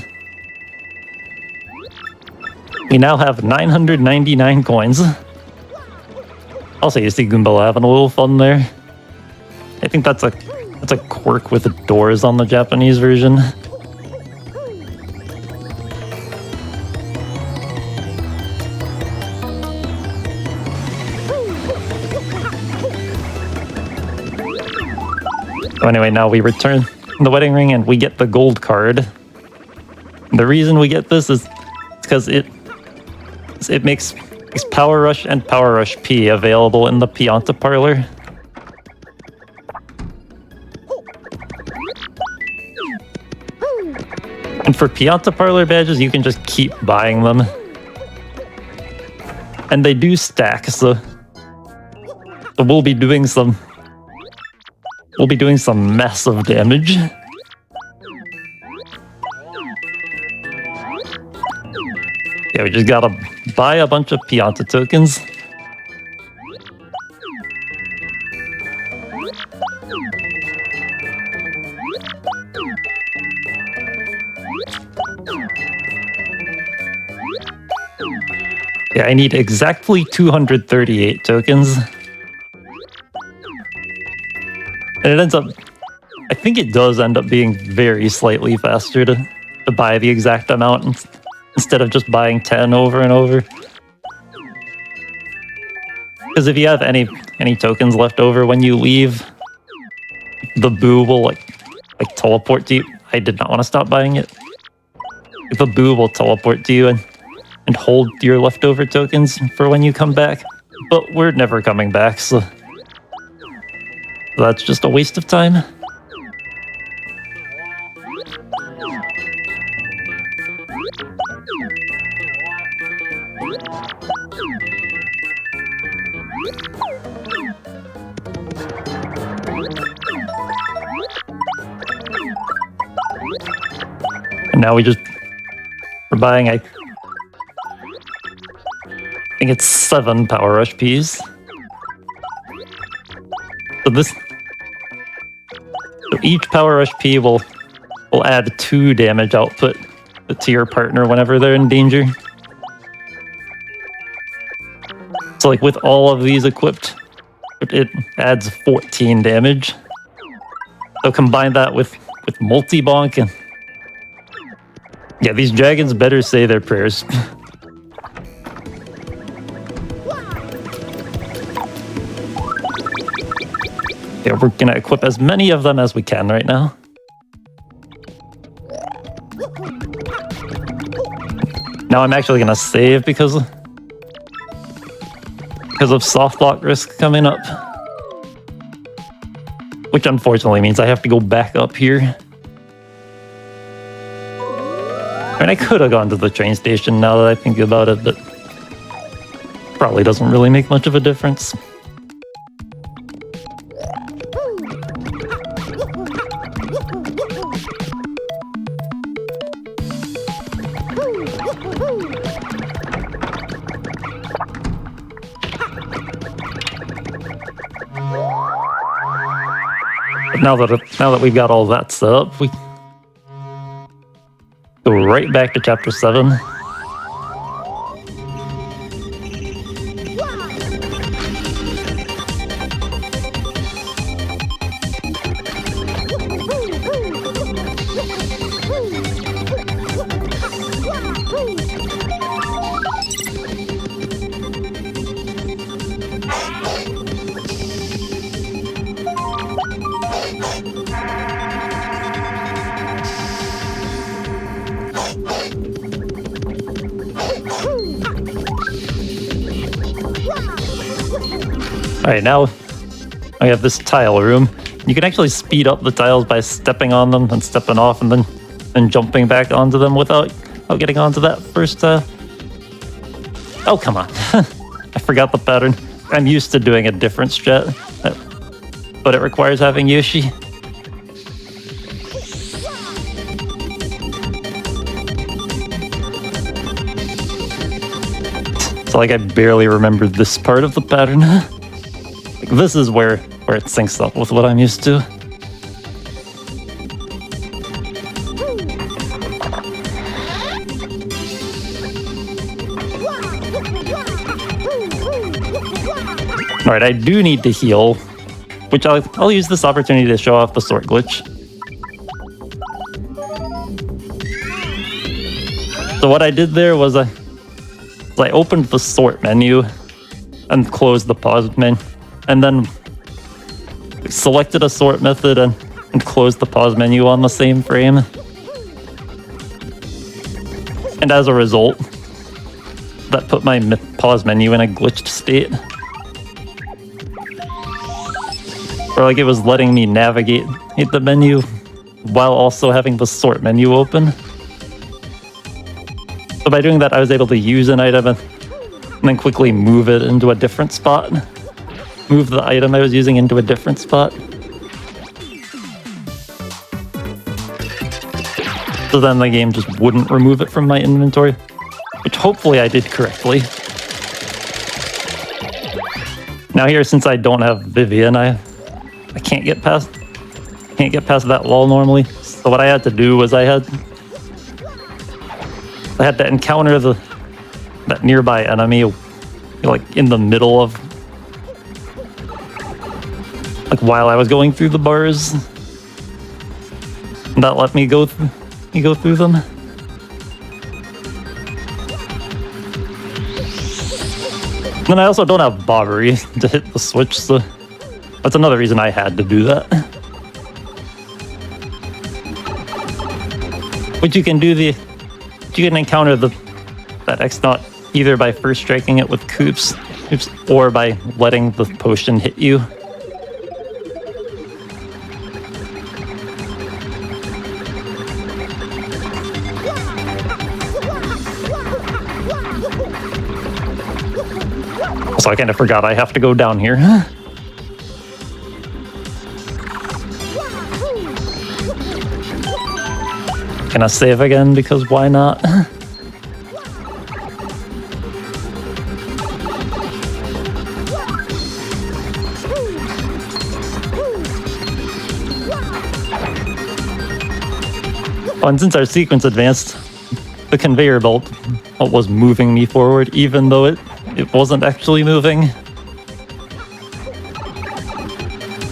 We now have 999 coins. Also, you see Goomba having a little fun there. I think that's a quirk with the doors on the Japanese version. So anyway, now we return the wedding ring and we get the gold card. The reason we get this is because it makes Power Rush and Power Rush P available in the Pianta Parlor. And for Pianta Parlor badges, you can just keep buying them. And they do stack, so we'll be doing some massive damage. Yeah, we just gotta buy a bunch of Pianta tokens. Yeah, I need exactly 238 tokens. And it ends up... I think it does end up being very slightly faster to buy the exact amount instead of just buying 10 over and over. Because if you have any tokens left over when you leave, the boo will like teleport to you. I did not want to stop buying it. The boo will teleport to you and hold your leftover tokens for when you come back. But we're never coming back, so that's just a waste of time. And now we're buying, I think it's 7 Power Rush Ps. So each Power Rush P will add 2 damage output to your partner whenever they're in danger. So like with all of these equipped, it adds 14 damage. So combine that with multi-bonk and... yeah, these dragons better say their prayers. Yeah, we're gonna equip as many of them as we can right now. Now I'm actually gonna save because of soft lock risk coming up. Which unfortunately means I have to go back up here. I mean, I could have gone to the train station now that I think about it, but probably doesn't really make much of a difference. But now that we've got all that set up, we go right back to chapter 7. Alright, now I have this tile room. You can actually speed up the tiles by stepping on them and stepping off and then jumping back onto them without getting onto that first Oh, come on. I forgot the pattern. I'm used to doing a different strat, but it requires having Yoshi. So like I barely remembered this part of the pattern. Like, this is where it syncs up with what I'm used to. Alright, I do need to heal, which I'll use this opportunity to show off the sort glitch. So what I did there was I opened the sort menu and closed the pause menu, and then selected a sort method and closed the pause menu on the same frame. And as a result, that put my pause menu in a glitched state. Or like it was letting me navigate the menu while also having the sort menu open. So by doing that, I was able to use an item and then quickly move it into a different spot. Move the item I was using into a different spot. So then the game just wouldn't remove it from my inventory, which hopefully I did correctly. Now here, since I don't have Vivian, I can't get past that wall normally. So what I had to do was I had to encounter that nearby enemy, like in the middle of, like while I was going through the bars. And that let me go through them. And then I also don't have bobbery to hit the switch, so that's another reason I had to do that. But you can encounter that X-Naut either by first striking it with coops, or by letting the potion hit you. So I kind of forgot I have to go down here. Can I save again? Because why not? Oh, and since our sequence advanced, the conveyor belt was moving me forward, even though it wasn't actually moving.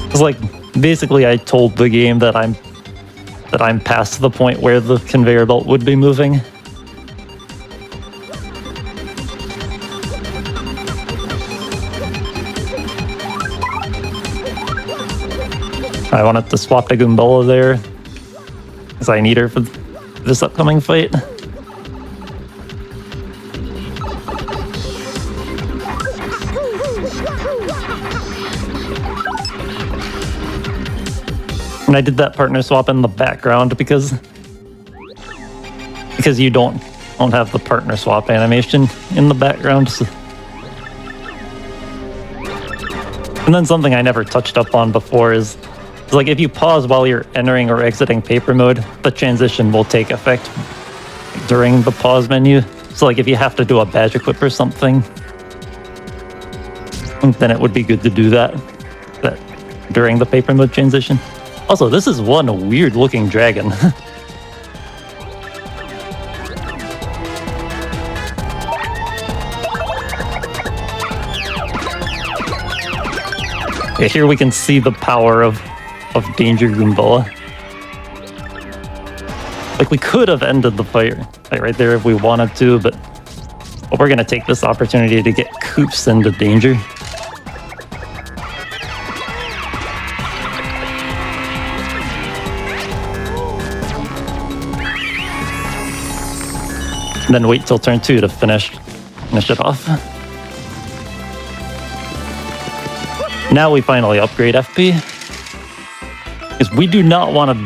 It's like, basically I told the game that I'm past the point where the conveyor belt would be moving. I wanted to swap to Goombella there, because I need her for this upcoming fight. And I did that partner swap in the background because you don't have the partner swap animation in the background. So. And then something I never touched up on before is like if you pause while you're entering or exiting paper mode, the transition will take effect during the pause menu. So like if you have to do a badge equip or something, then it would be good to do that during the paper mode transition. Also, this is one weird looking dragon. Okay, here we can see the power of Danger Goombella. Like, we could have ended the fight right there if we wanted to, but we're gonna take this opportunity to get Koops into danger. And then wait till turn 2 to finish it off. Now we finally upgrade FP. Because we do not want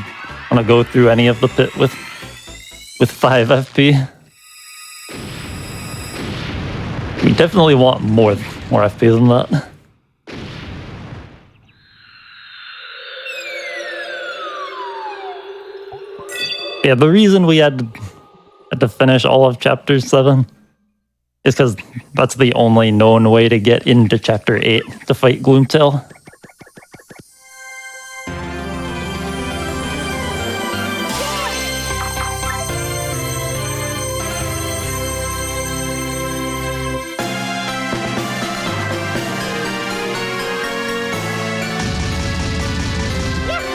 to go through any of the pit with 5 FP. We definitely want more FP than that. Yeah, the reason we had to finish all of Chapter 7 is because that's the only known way to get into Chapter 8 to fight Gloomtail.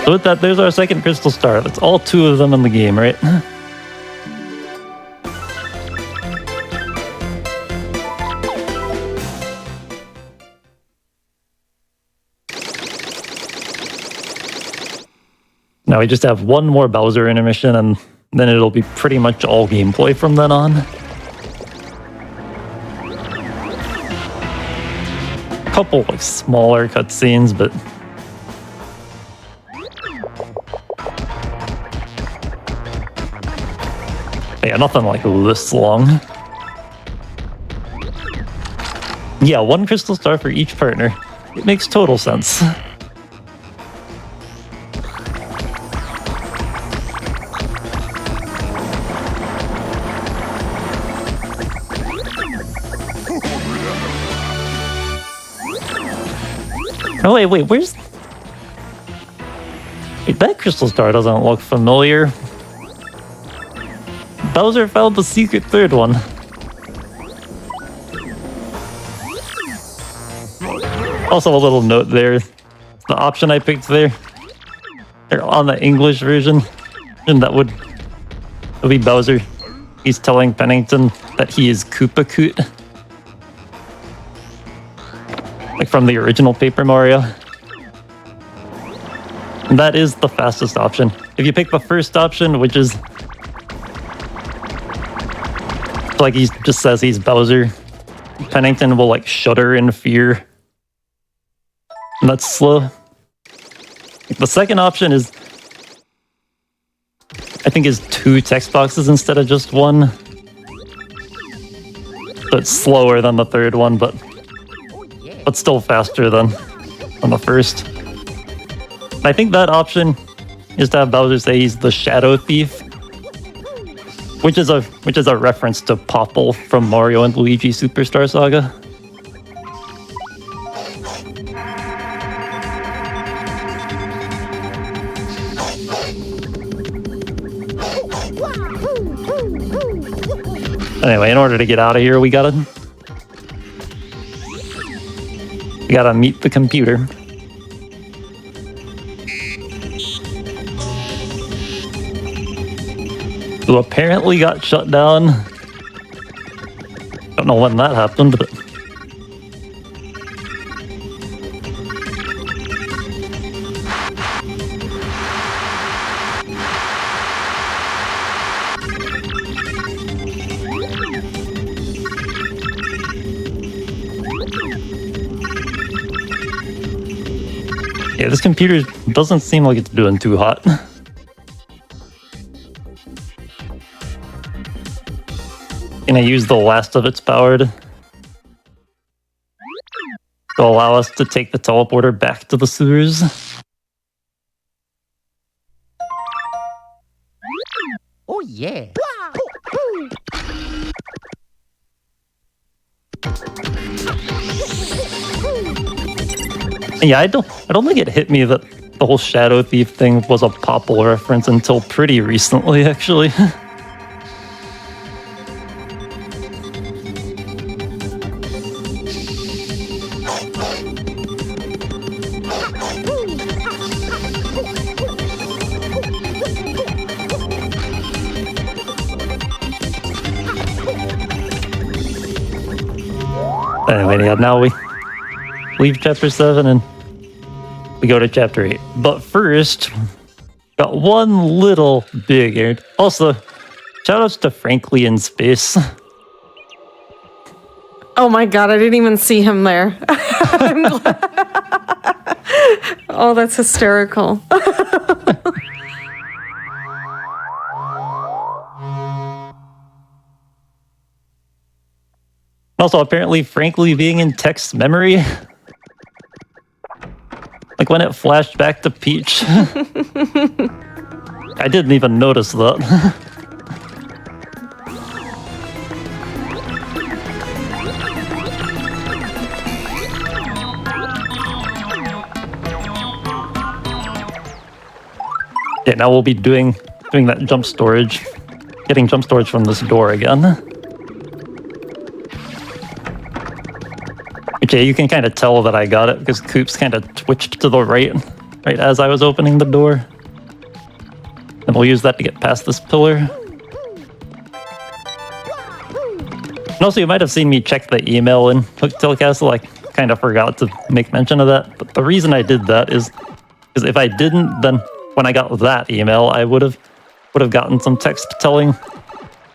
So with that, there's our second crystal star. That's all 2 of them in the game, right? Now we just have one more Bowser intermission, and then it'll be pretty much all gameplay from then on. A couple like smaller cutscenes, but yeah, nothing like this long. Yeah, 1 crystal star for each partner. It makes total sense. Oh, wait, where's... Wait, that crystal star doesn't look familiar. Bowser found the secret 3rd one. Also, a little note there. The option I picked there, on the English version, and that would be Bowser. He's telling Pennington that he is Koopa Koot. Like from the original Paper Mario. And that is the fastest option. If you pick the first option, which is like he just says he's Bowser, Pennington will like shudder in fear. And that's slow. The second option is, I think, is 2 text boxes instead of just 1. So it's slower than the 3rd one, but still faster than on the first. I think that option is to have Bowser say he's the Shadow Thief, which is a reference to Popple from Mario and Luigi Superstar Saga. Anyway, in order to get out of here, we gotta meet the computer. Who apparently got shut down. Don't know when that happened, but... yeah, this computer doesn't seem like it's doing too hot. Gonna use the last of its power to allow us to take the teleporter back to the sewers. Oh yeah. Yeah, I don't think it hit me that the whole Shadow Thief thing was a Popple reference until pretty recently, actually. Anyway, yeah, now we leave Chapter 7 and we go to Chapter 8. But first, got one little big errand. Also, shoutouts to Frankly in Space. Oh my god, I didn't even see him there. I'm glad. Oh, that's hysterical. Also, apparently, frankly, being in text memory. Like when it flashed back to Peach. I didn't even notice that. Yeah, now we'll be doing that jump storage. Getting jump storage from this door again. Okay, you can kind of tell that I got it because Coops kind of twitched to the right as I was opening the door. And we'll use that to get past this pillar. And also, you might have seen me check the email in Hook Tail Castle. I kind of forgot to make mention of that. But the reason I did that is because if I didn't, then when I got that email, I would have gotten some text telling,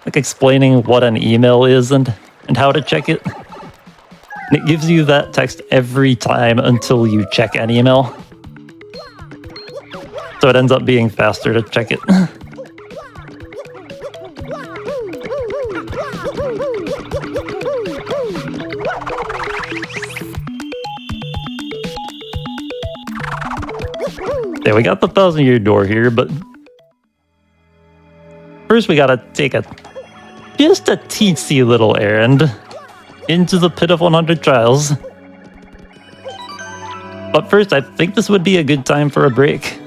like explaining what an email is and how to check it. And it gives you that text every time until you check an email. So it ends up being faster to check it. Yeah, we got the 1,000-year door here, but first we gotta take just a teensy little errand into the pit of 100 trials. But first, I think this would be a good time for a break.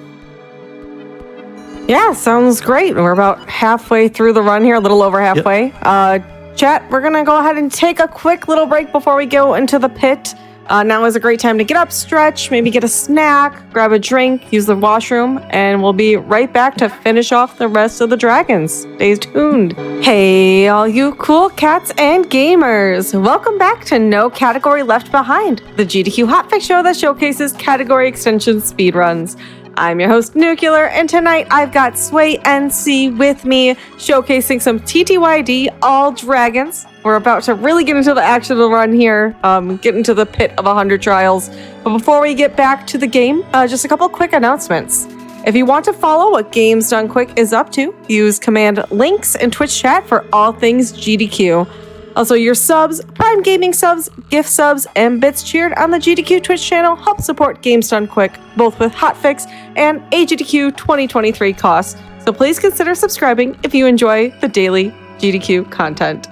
Yeah, sounds great. We're about halfway through the run here, a little over halfway. Yep. Chat, we're going to go ahead and take a quick little break before we go into the pit. Now is a great time to get up, stretch, maybe get a snack, grab a drink, use the washroom, and we'll be right back to finish off the rest of the dragons. Stay tuned. Hey, all you cool cats and gamers. Welcome back to No Category Left Behind, the GDQ hotfix show that showcases category extension speedruns. I'm your host, Nuclear, and tonight I've got Sway NC with me, showcasing some TTYD all dragons. We're about to really get into the action of the run here, get into the pit of 100 trials. But before we get back to the game, just a couple quick announcements. If you want to follow what Games Done Quick is up to, use command links in Twitch chat for all things GDQ. Also, your subs, Prime Gaming subs, gift subs, and bits cheered on the GDQ Twitch channel help support Games Done Quick, both with hotfix and AGDQ 2023 costs. So please consider subscribing if you enjoy the daily GDQ content.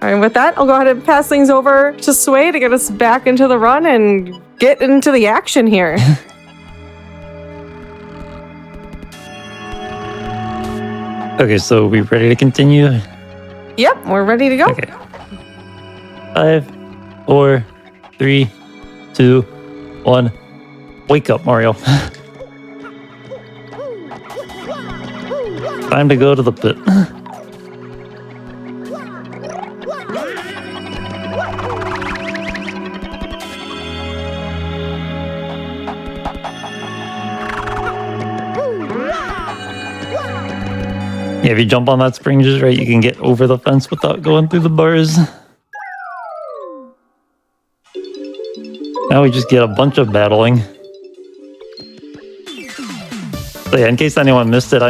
All right, with that, I'll go ahead and pass things over to Sway to get us back into the run and get into the action here. Okay, so we ready to continue? Yep, we're ready to go. Okay. 5, 4, 3, 2, 1. Wake up, Mario. Time to go to the pit. Yeah, if you jump on that spring just right, you can get over the fence without going through the bars. Now we just get a bunch of battling. So yeah, in case anyone missed it,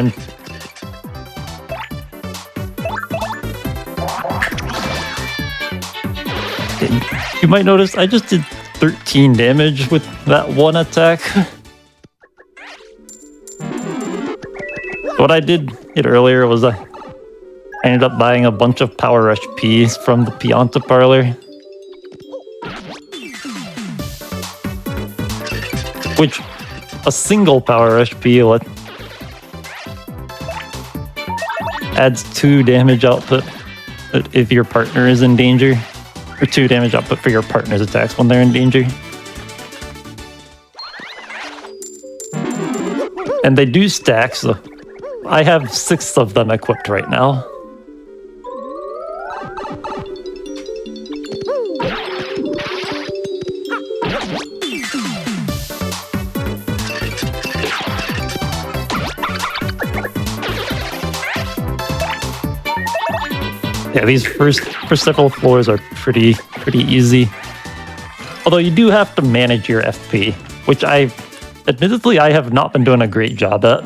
you might notice I just did 13 damage with that one attack. What I did earlier was I ended up buying a bunch of Power Rush Ps from the Pianta parlor. Which, a single Power Rush P adds 2 damage output if your partner is in danger. Or 2 damage output for your partner's attacks when they're in danger. And they do stack, so I have 6 of them equipped right now. Yeah, these first several floors are pretty easy. Although you do have to manage your FP, which admittedly, I have not been doing a great job at.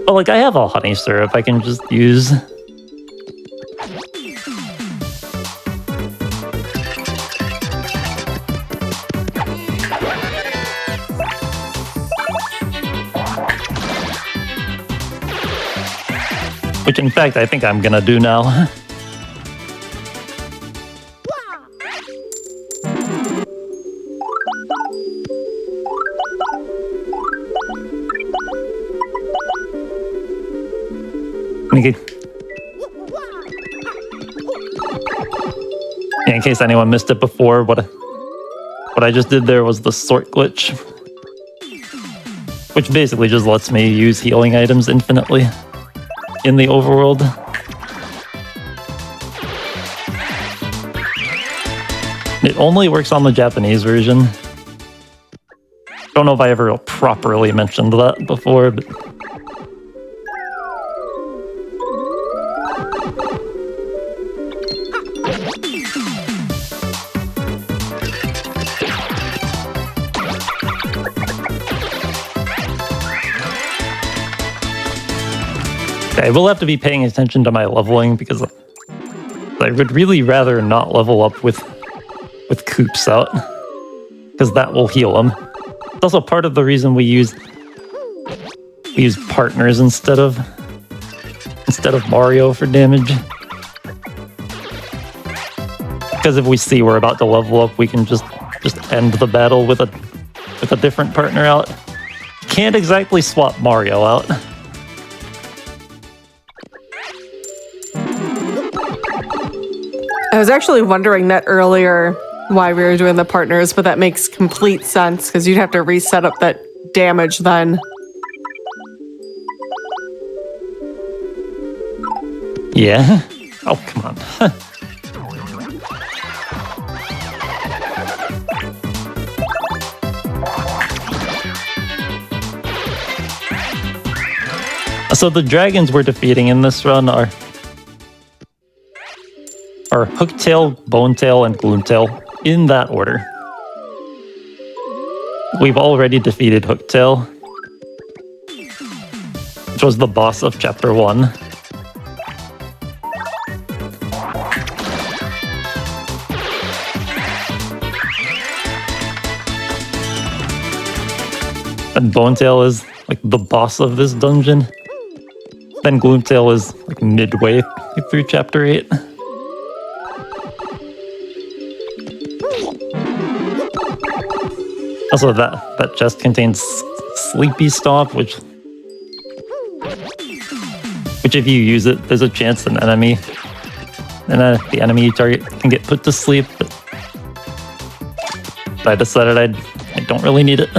But like, I have a honey syrup I can just use. Which, in fact, I think I'm gonna do now. Okay. Yeah, in case anyone missed it before, what I just did there was the sort glitch, which basically just lets me use healing items infinitely in the overworld. It only works on the Japanese version. Don't know if I ever properly mentioned that before, but... I will have to be paying attention to my leveling because I would really rather not level up with Coops out, because that will heal him. It's also part of the reason we use partners instead of Mario for damage. Because if we see we're about to level up, we can just end the battle with a different partner out. Can't exactly swap Mario out. I was actually wondering that earlier why we were doing the partners, but that makes complete sense because you'd have to reset up that damage then. Yeah? Oh, come on. So the dragons we're defeating in this run are Hooktail, Bonetail, and Gloomtail, in that order. We've already defeated Hooktail, which was the boss of Chapter 1. And Bonetail is like the boss of this dungeon. Then Gloomtail is like midway through Chapter 8. Also, that chest contains Sleepy Stomp, which if you use it, there's a chance the enemy you target can get put to sleep. But I decided I don't really need it.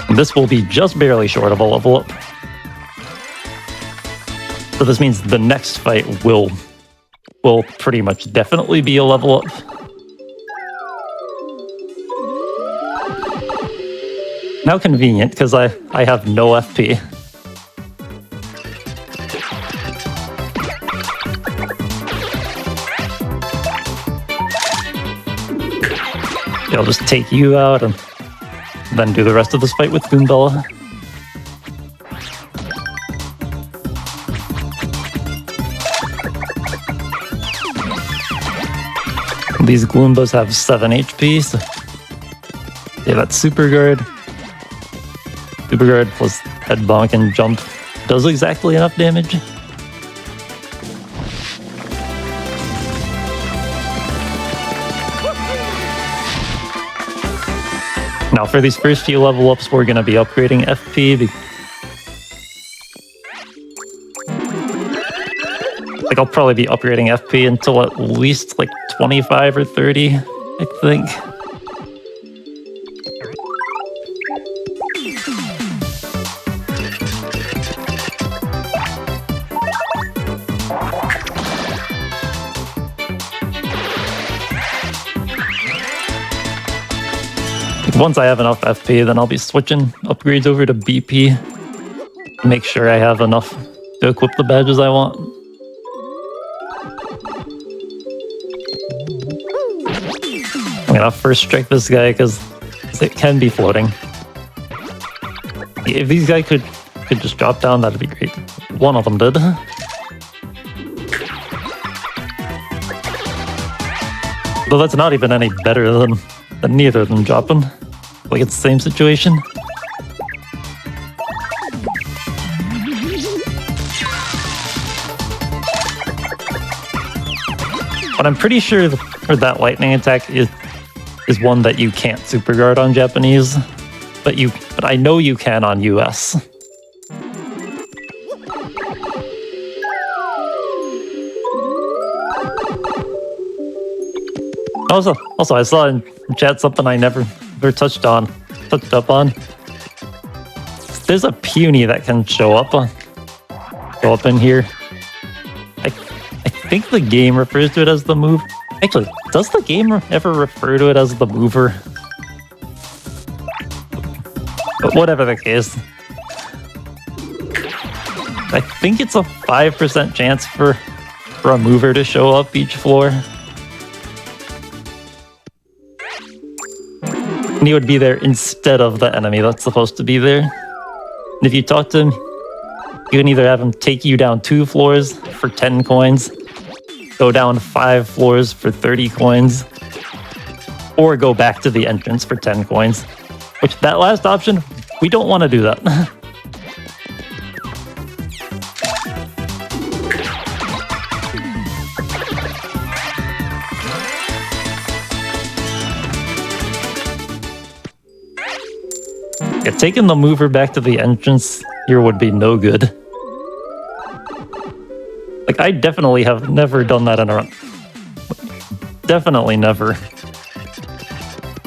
And this will be just barely short of a level up. So this means the next fight will pretty much definitely be a level up. Now convenient, because I have no FP. I'll just take you out and then do the rest of this fight with Goombella. These Gloombas have 7 HP, so yeah, that's Super Guard. Super Guard plus Head Bonk and Jump does exactly enough damage. Now for these first few level ups, we're going to be upgrading FP. Like, I'll probably be upgrading FP until at least like 25 or 30, I think. Once I have enough FP, then I'll be switching upgrades over to BP to make sure I have enough to equip the badges I want. I'm gonna first strike this guy because it can be floating. If these guys could just drop down, that'd be great. One of them did. But that's not even any better than neither of them dropping. Like it's the same situation. But I'm pretty sure that lightning attack is one that you can't super guard on Japanese, but I know you can on US. Also, I saw in chat something I never touched up on. There's a puny that can show up in here. I think the game refers to it as the move. Actually, does the game ever refer to it as the mover? But whatever the case, I think it's a 5% chance for a mover to show up each floor. And he would be there instead of the enemy that's supposed to be there. And if you talk to him, you can either have him take you down 2 floors for 10 coins, go down 5 floors for 30 coins, or go back to the entrance for 10 coins. Which, that last option, we don't want to do that. Yeah, taking the mover back to the entrance here would be no good. Like, I definitely have never done that in a run. Definitely never.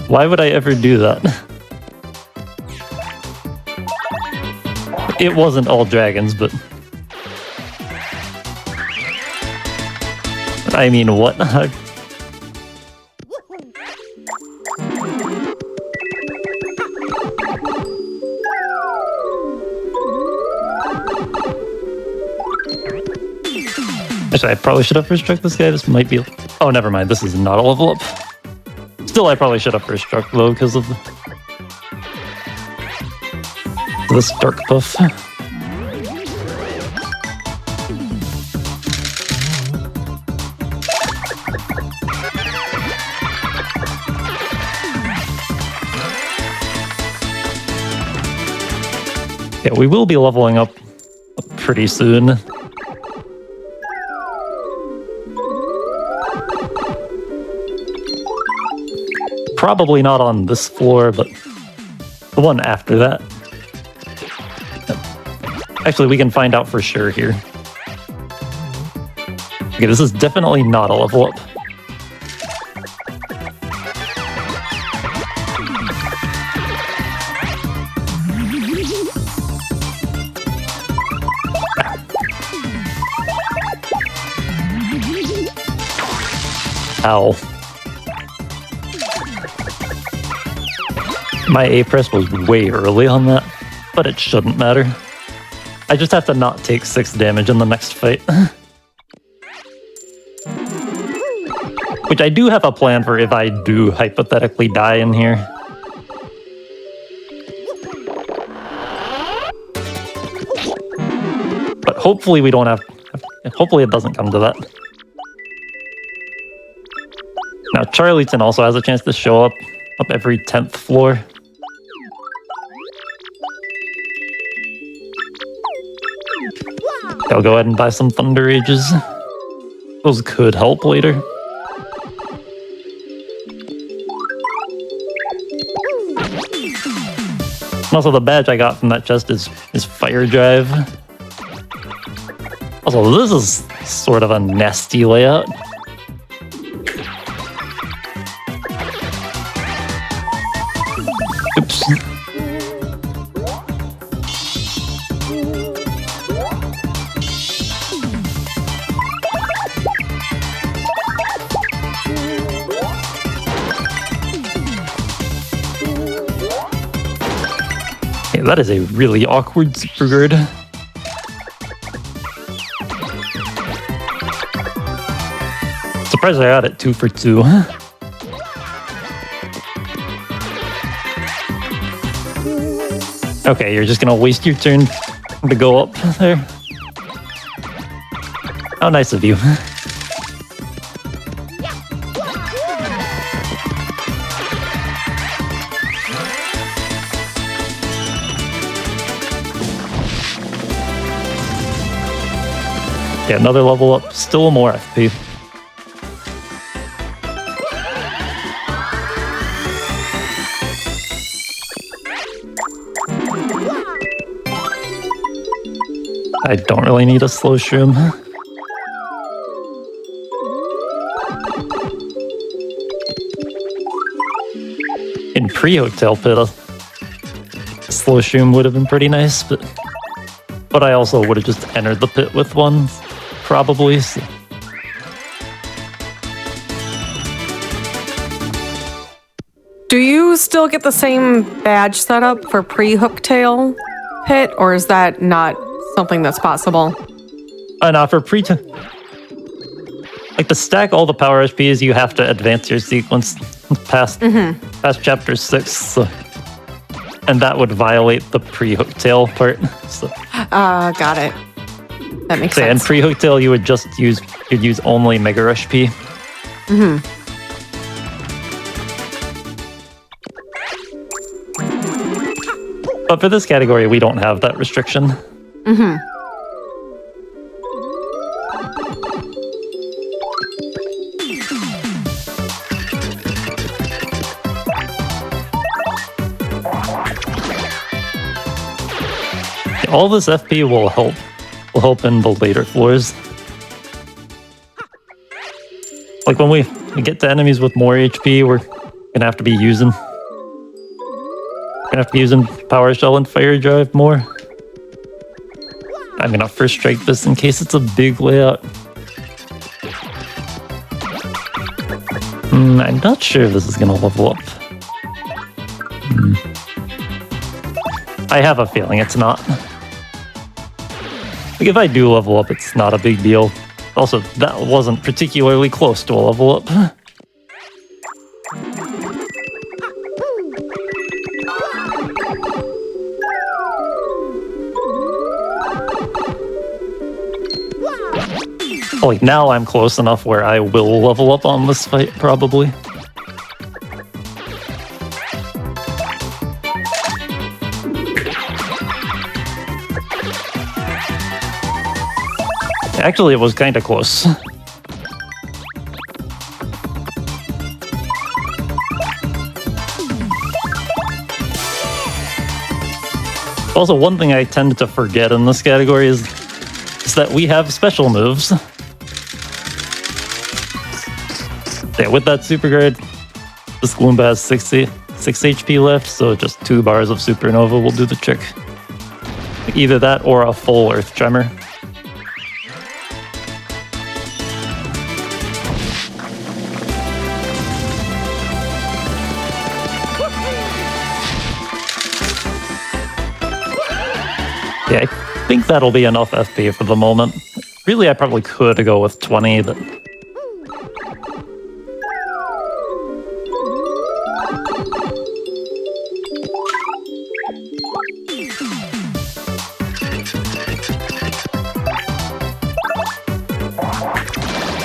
Why would I ever do that? It wasn't all dragons, but... I mean, what? Actually, I probably should have first struck this guy. This might be... Oh, never mind. This is not a level up. Still, I probably should have first struck, though, because of this dark buff. Yeah, we will be leveling up pretty soon. Probably not on this floor, but the one after that. Actually, we can find out for sure here. Okay, this is definitely not a level up. Ow. My A press was way early on that, but it shouldn't matter. I just have to not take 6 damage in the next fight. Which I do have a plan for if I do hypothetically die in here. But hopefully we don't have... Hopefully it doesn't come to that. Now, Charlieton also has a chance to show up every 10th floor. I'll go ahead and buy some Thunder Rages. Those could help later. And also, the badge I got from that chest is Fire Drive. Also, this is sort of a nasty layout. Oops. Yeah, that is a really awkward super guard. Surprised I got it 2 for 2. Okay, you're just gonna waste your turn to go up there. How nice of you. Yeah, another level up, still more FP. I don't really need a slow shroom. In pre-hotel pit, a slow shroom would have been pretty nice, but I also would have just entered the pit with one, probably. So. Do you still get the same badge setup for pre-hooktail pit, or is that not something that's possible? Not for like to stack all the power HPs, you have to advance your sequence past chapter 6, so. And that would violate the pre-hooktail part. So. Got it. That makes sense. And pre-hooktail, you would just use only Mega Rush P. But for this category, we don't have that restriction. All this FP will help in the later floors. Like when we get to enemies with more HP, we're gonna have to be using Power Shell and Fire Drive more. I'm gonna first strike this in case it's a big layout. I'm not sure if this is gonna level up. I have a feeling it's not. Like if I do level up, it's not a big deal. Also, that wasn't particularly close to a level up. Like now I'm close enough where I will level up on this fight, probably. Actually, it was kind of close. Also, one thing I tend to forget in this category is that we have special moves. Yeah, with that super guard, this Gloomba has 6 HP left, so just 2 bars of Supernova will do the trick. Either that or a full Earth Tremor. Yeah, I think that'll be enough FP for the moment. Really, I probably could go with 20, but...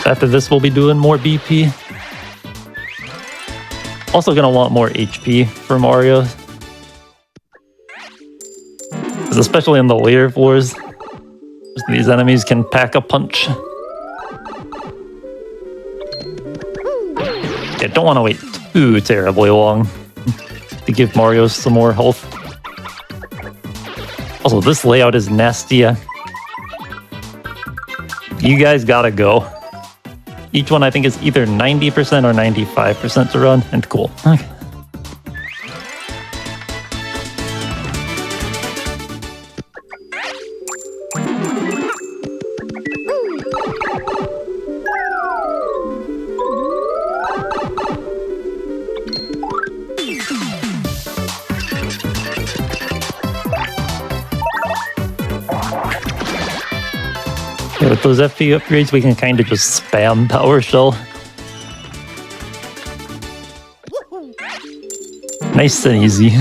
After this, we'll be doing more BP. Also gonna want more HP for Mario. Especially in the later floors, these enemies can pack a punch. Yeah, don't want to wait too terribly long to give Mario some more health. Also, this layout is nasty. You guys gotta go. Each one I think is either 90% or 95% to run, and cool. Okay. Yeah, with those FP upgrades, we can kind of just spam Power Shell Nice and easy.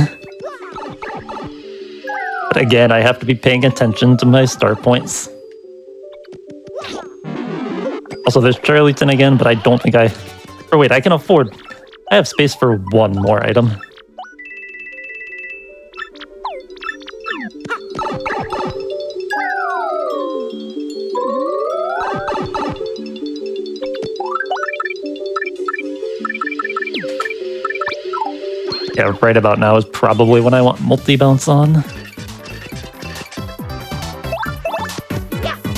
But again, I have to be paying attention to my star points. Also, there's Charlieton again, but I don't think I... Or wait, I can afford... I have space for one more item. Yeah, right about now is probably when I want multi-bounce on.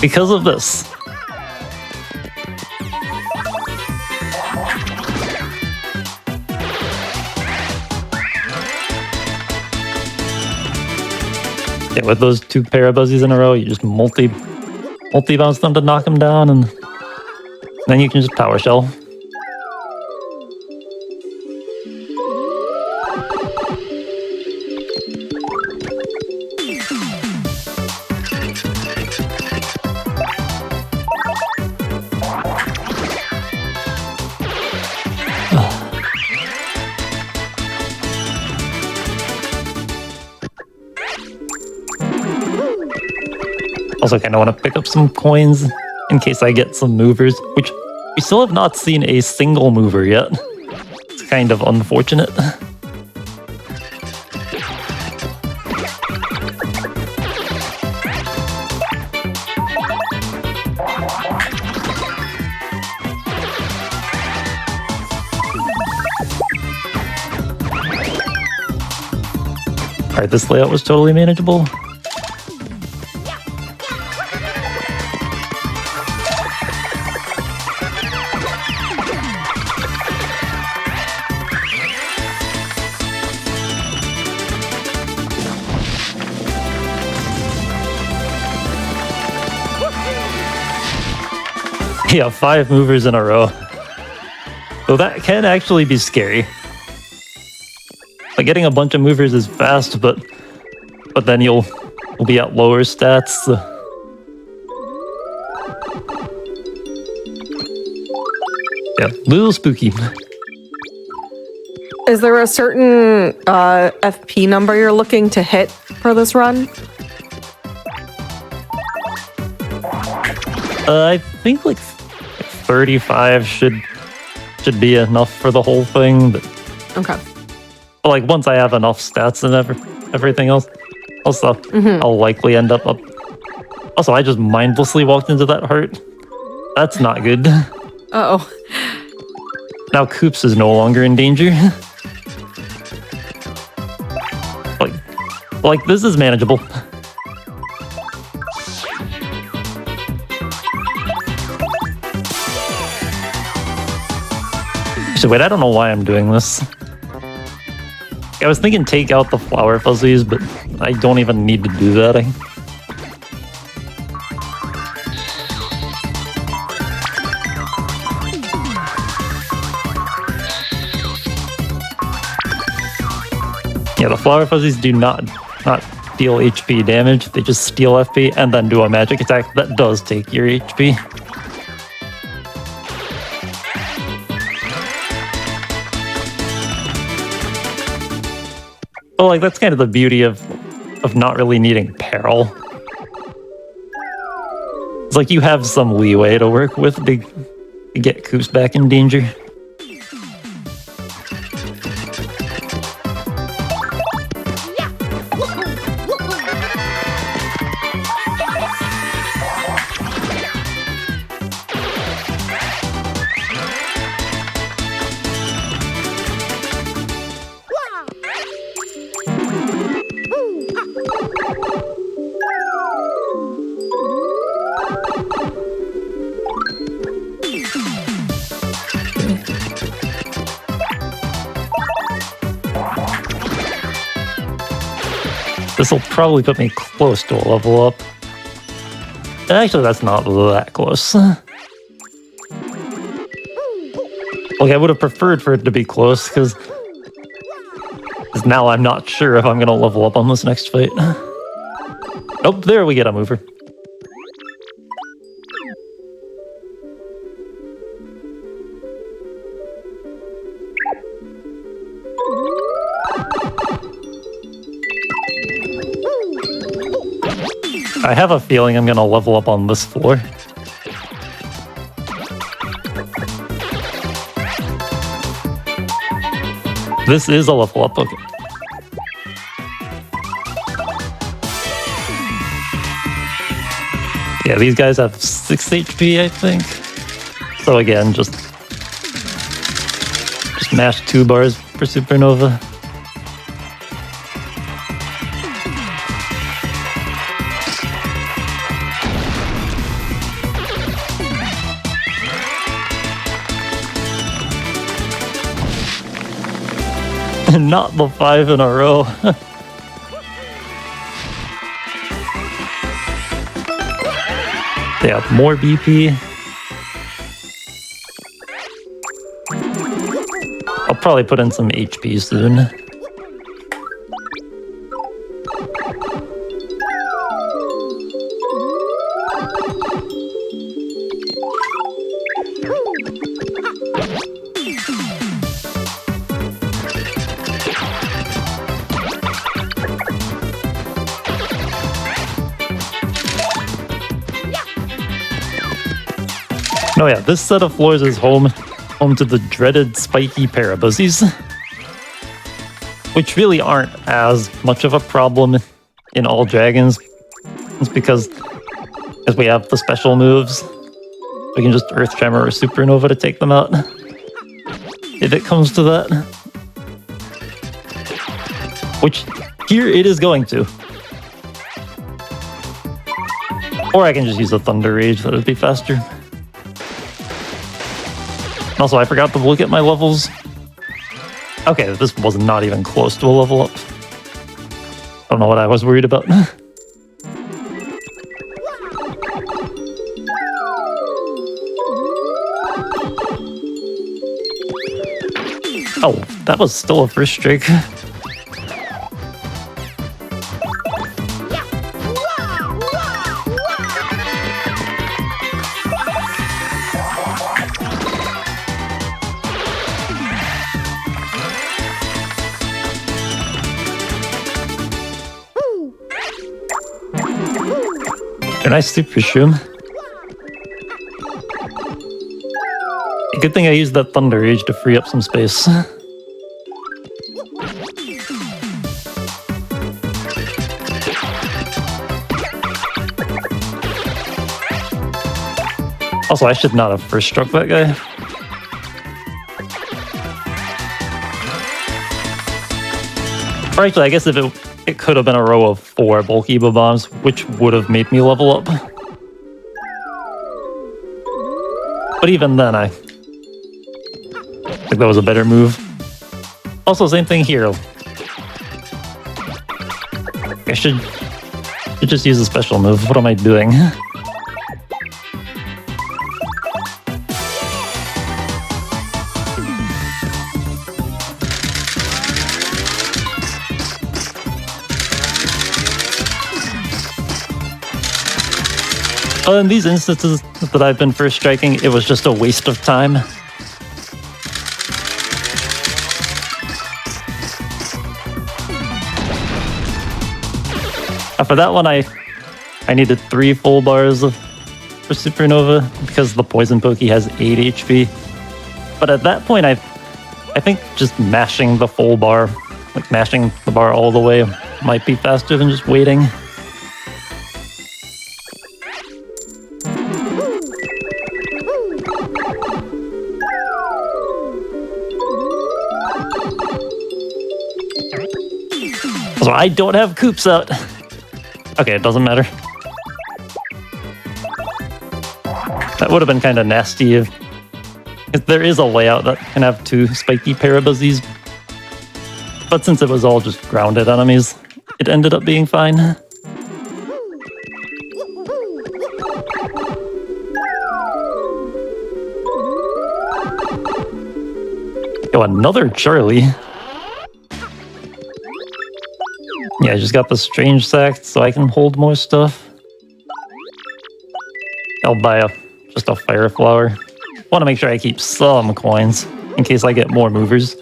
Because of this. Yeah, with those two Parabuzzies in a row, you just multi-bounce them to knock them down, and then you can just Power Shell. Also kind of want to pick up some coins in case I get some movers, which we still have not seen a single mover yet. It's kind of unfortunate. Alright, this layout was totally manageable. Yeah, 5 movers in a row. So that can actually be scary. Like getting a bunch of movers is fast, but then you'll be at lower stats. Yeah, little spooky. Is there a certain FP number you're looking to hit for this run? I think like 35 should be enough for the whole thing. But Okay. like once I have enough stats and everything else, also I'll likely end up. Also, I just mindlessly walked into that heart. That's not good. Uh-oh. Now Koops is no longer in danger. like this is manageable. So wait, I don't know why I'm doing this. I was thinking take out the flower fuzzies, but I don't even need to do that. Yeah, the flower fuzzies do not deal HP damage. They just steal FP and then do a magic attack that does take your HP. Well, like, that's kind of the beauty of not really needing peril. It's like you have some leeway to work with to get Koops back in danger. This will probably put me close to a level up. Actually, that's not that close. Like, I would have preferred for it to be close, because now I'm not sure if I'm going to level up on this next fight. Nope, there we get a mover. I have a feeling I'm gonna level up on this floor. This is a level up, okay. Yeah, these guys have 6 HP, I think. So again, just mash 2 bars for Supernova. Not the 5 in a row. They have more BP. I'll probably put in some HP soon. Oh yeah, this set of floors is home to the dreaded spiky Parabuzzies, which really aren't as much of a problem in all dragons. It's because we have the special moves, we can just Earth Tremor or Supernova to take them out, if it comes to that. Which, here it is going to. Or I can just use a Thunder Rage, that would be faster. Also, I forgot to look at my levels. Okay, this was not even close to a level up. I don't know what I was worried about. Oh, that was still a first streak. A nice Super Shroom. Good thing I used that Thunder Rage to free up some space. Also, I should not have first struck that guy. Or actually, I guess if it could have been a row of 4 bulky bombs, which would have made me level up. But even then, I think that was a better move. Also, same thing here. I should just use a special move. What am I doing? In these instances that I've been first striking, it was just a waste of time. For that one, I needed 3 full bars for Supernova because the Poison Pokey has 8 HP. But at that point, I think just mashing the full bar, like mashing the bar all the way, might be faster than just waiting. So I don't have Coops out. Okay, it doesn't matter. That would have been kind of nasty if there is a layout that can have 2 spiky Parabuzzies. But since it was all just grounded enemies, it ended up being fine. Oh, another Charlie. Yeah, I just got the strange sack so I can hold more stuff. I'll buy just a fire flower. Want to make sure I keep some coins in case I get more movers.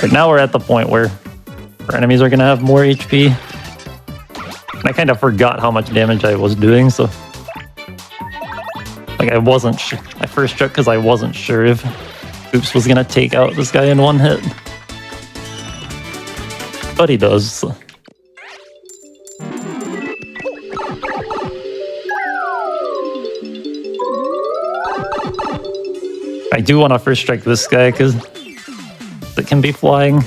Right now we're at the point where our enemies are going to have more HP. And I kind of forgot how much damage I was doing, so... Like, I wasn't sure. I first struck because I wasn't sure if Oops was going to take out this guy in one hit. But he does, so. I do want to first strike this guy because it can be flying.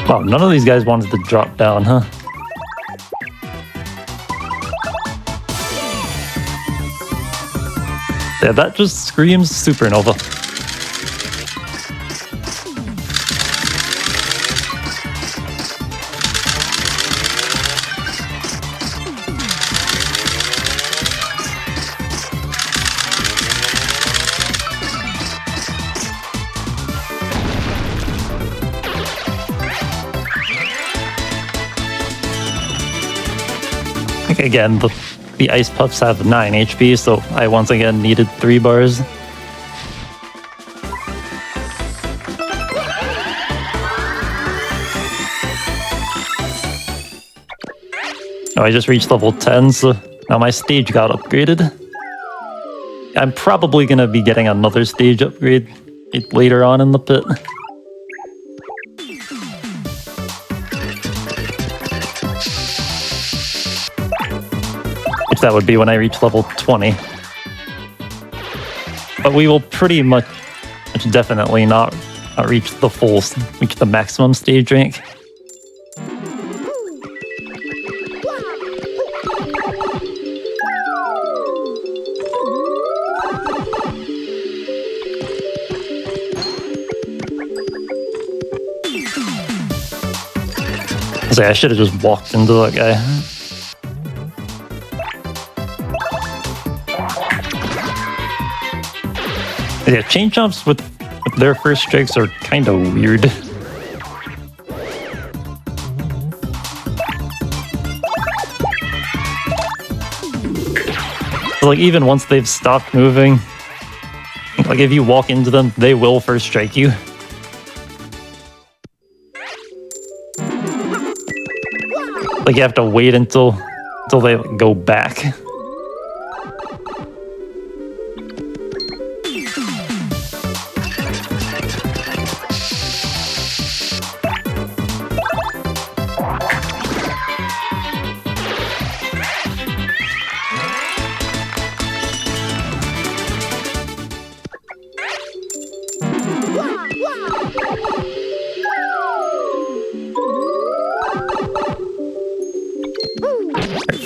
Wow, none of these guys wanted to drop down, huh? Yeah, that just screams supernova. Again, the ice puffs have 9 HP, so I once again needed 3 bars. Oh, I just reached level 10, so now my stage got upgraded. I'm probably gonna be getting another stage upgrade later on in the pit. That would be when I reach level 20. But we will pretty much definitely not reach the maximum stage rank. I should have just walked into that guy. Yeah, chain jumps with their first strikes are kind of weird. So, like, even once they've stopped moving, like, if you walk into them, they will first strike you. Like, you have to wait until they go back.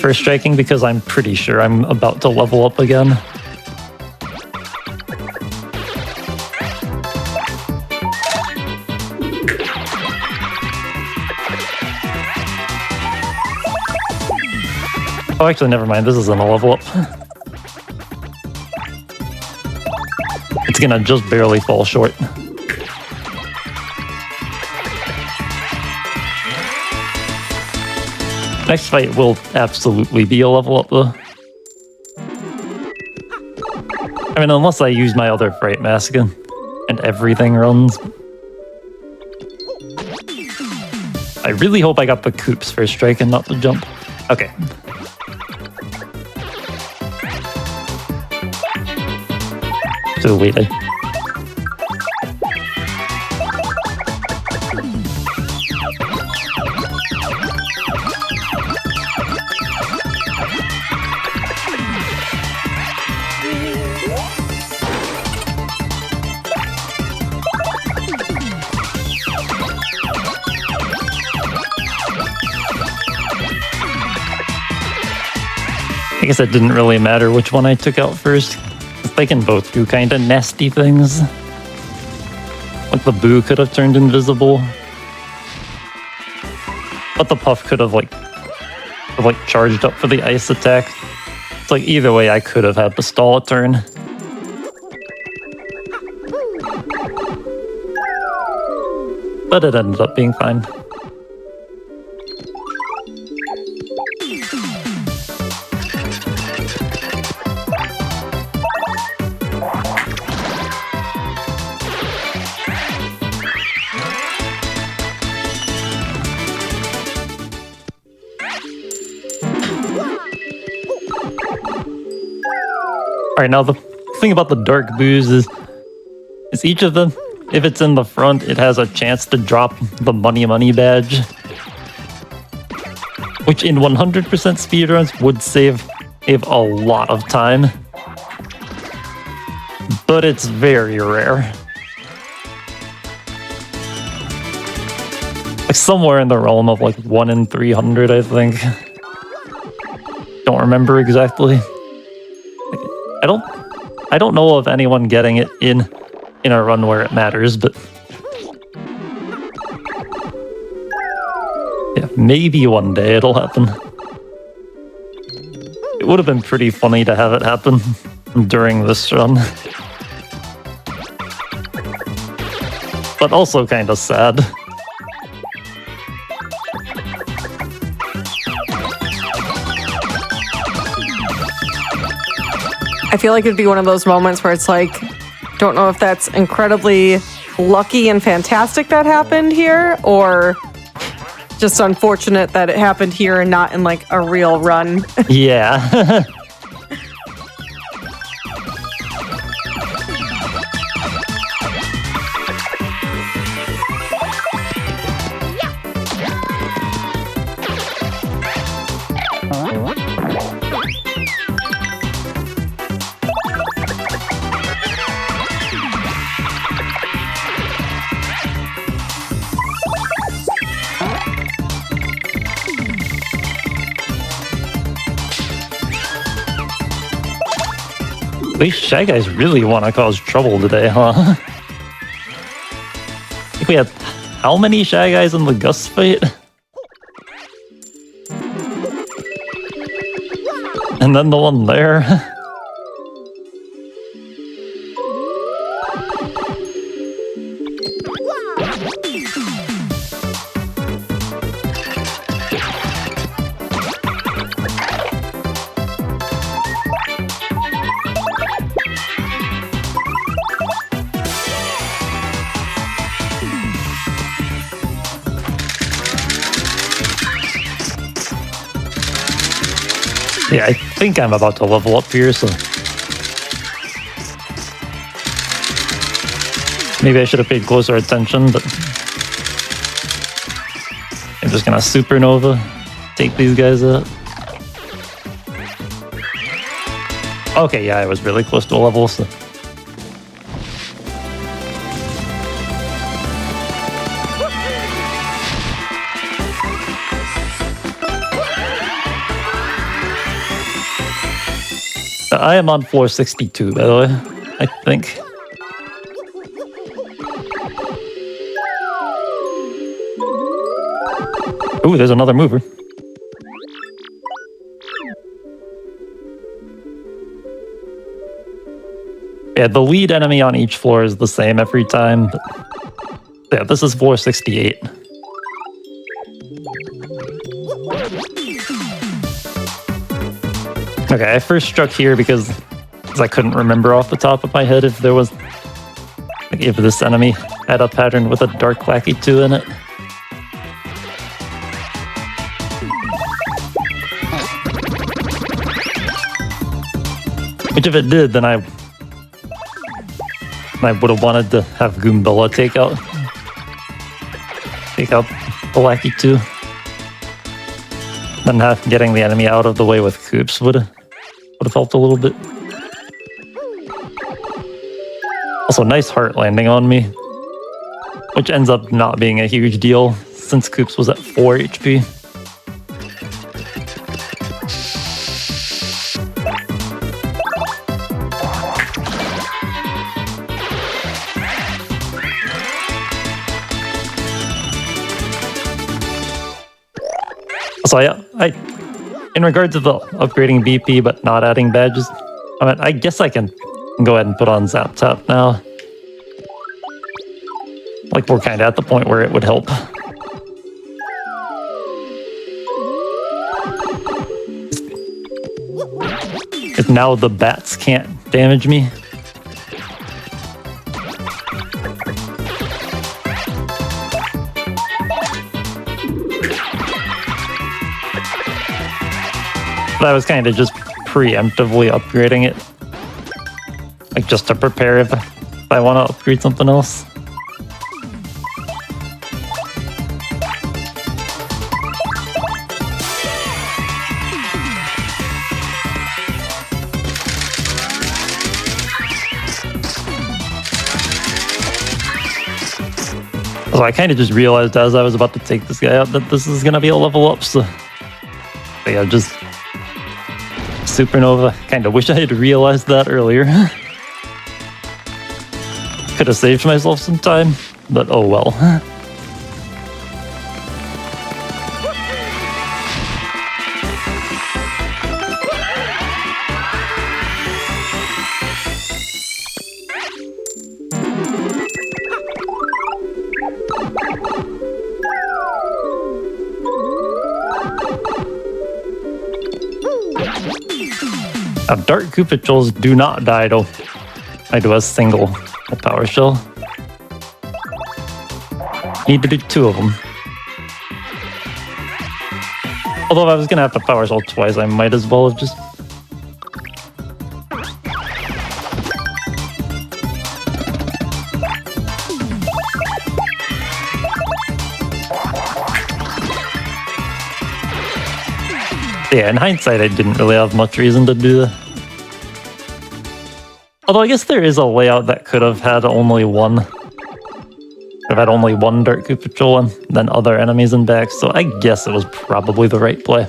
First striking because I'm pretty sure I'm about to level up again. Oh, actually, never mind. This isn't a level up. It's gonna just barely fall short. Next fight will absolutely be a level up, though. I mean, unless I use my other Fright Mask and everything runs. I really hope I got the Koops for strike and not the jump. Okay. So waited. I guess it didn't really matter which one I took out first. They can both do kind of nasty things. Like the Boo could have turned invisible. But the Puff could have like charged up for the ice attack. It's like either way I could have had to stall a turn. But it ended up being fine. Alright, now the thing about the dark boos is each of them, if it's in the front, it has a chance to drop the money badge. Which in 100% speedruns would save a lot of time. But it's very rare. Like somewhere in the realm of like 1 in 300, I think. Don't remember exactly. I don't know of anyone getting it in a run where it matters, but yeah, maybe one day it'll happen. It would have been pretty funny to have it happen during this run. But also kind of sad. I feel like it'd be one of those moments where it's like, don't know if that's incredibly lucky and fantastic that happened here, or just unfortunate that it happened here and not in like a real run. Yeah. These Shy Guys really want to cause trouble today, huh? I think we had how many Shy Guys in the Gus fight? And then the one there. Yeah, I think I'm about to level up here, so maybe I should have paid closer attention, but I'm just gonna supernova, take these guys out. Okay, yeah, I was really close to a level, so I am on floor 62, by the way, I think. Ooh, there's another mover. Yeah, the lead enemy on each floor is the same every time. But yeah, this is floor 68. Okay, I first struck here because I couldn't remember off the top of my head if there was, like, if this enemy had a pattern with a dark lackey 2 in it. Which if it did, then I would have wanted to have Goombella take out the lackey 2. Then getting the enemy out of the way with Koops would have helped a little bit. Also, nice heart landing on me, which ends up not being a huge deal since Koops was at 4 HP. So in regard to the upgrading BP but not adding badges, I mean, I guess I can go ahead and put on Zap Tap now. Like, we're kind of at the point where it would help. Because now the bats can't damage me. But I was kind of just preemptively upgrading it Like just to prepare if I want to upgrade something else. So I kind of just realized as I was about to take this guy out that this is going to be a level up, so yeah, just Supernova. Kind of wish I had realized that earlier. Could have saved myself some time, but oh well. Now, Dark Koopatrols do not die though. I do a single power shell. Need to do 2 of them. Although if I was gonna have to power shell twice, I might as well have just... Yeah, in hindsight, I didn't really have much reason to do that. Although I guess there is a layout that could have had only one. Could have had only one Dark Koopatrol and then other enemies in back, so I guess it was probably the right play.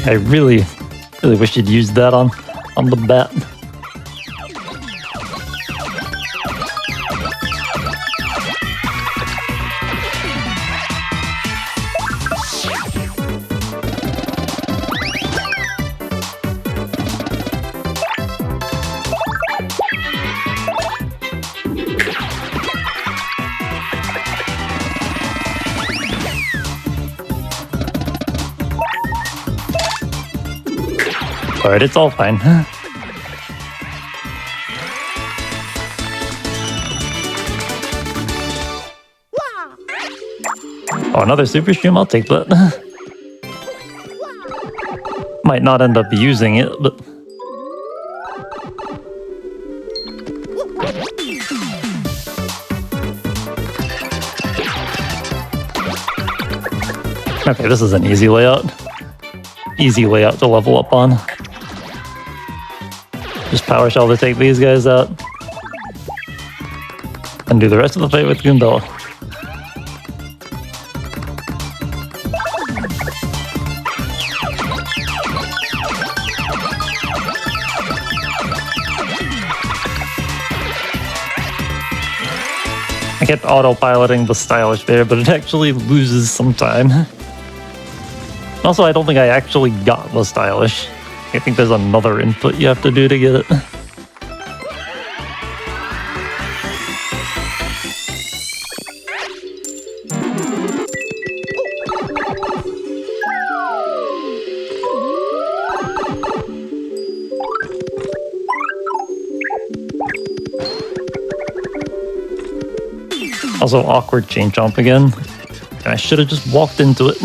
I really wish you'd used that on the bat. Alright, it's all fine. Oh, another super stream? I'll take that. Might not end up using it, but... Okay, this is an easy layout. Easy layout to level up on. Just power shell to take these guys out. And do the rest of the fight with Goombella. I kept autopiloting the stylish there, but it actually loses some time. Also, I don't think I actually got the stylish. I think there's another input you have to do to get it. Also, awkward chain jump again. I should have just walked into it.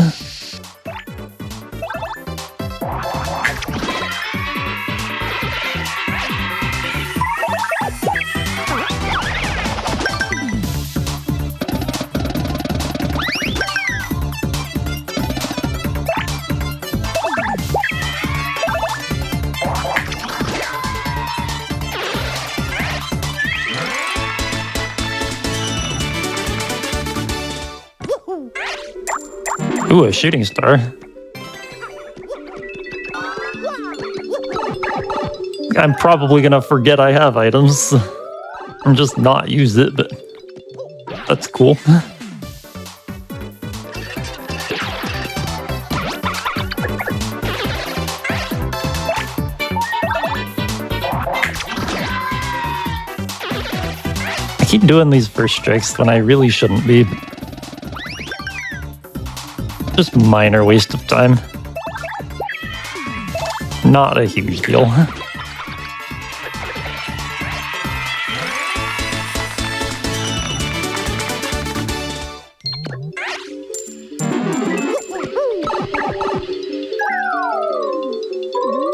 Ooh, a shooting star. I'm probably gonna forget I have items and just not use it, but that's cool. I keep doing these first strikes when I really shouldn't be. Just minor waste of time. Not a huge deal.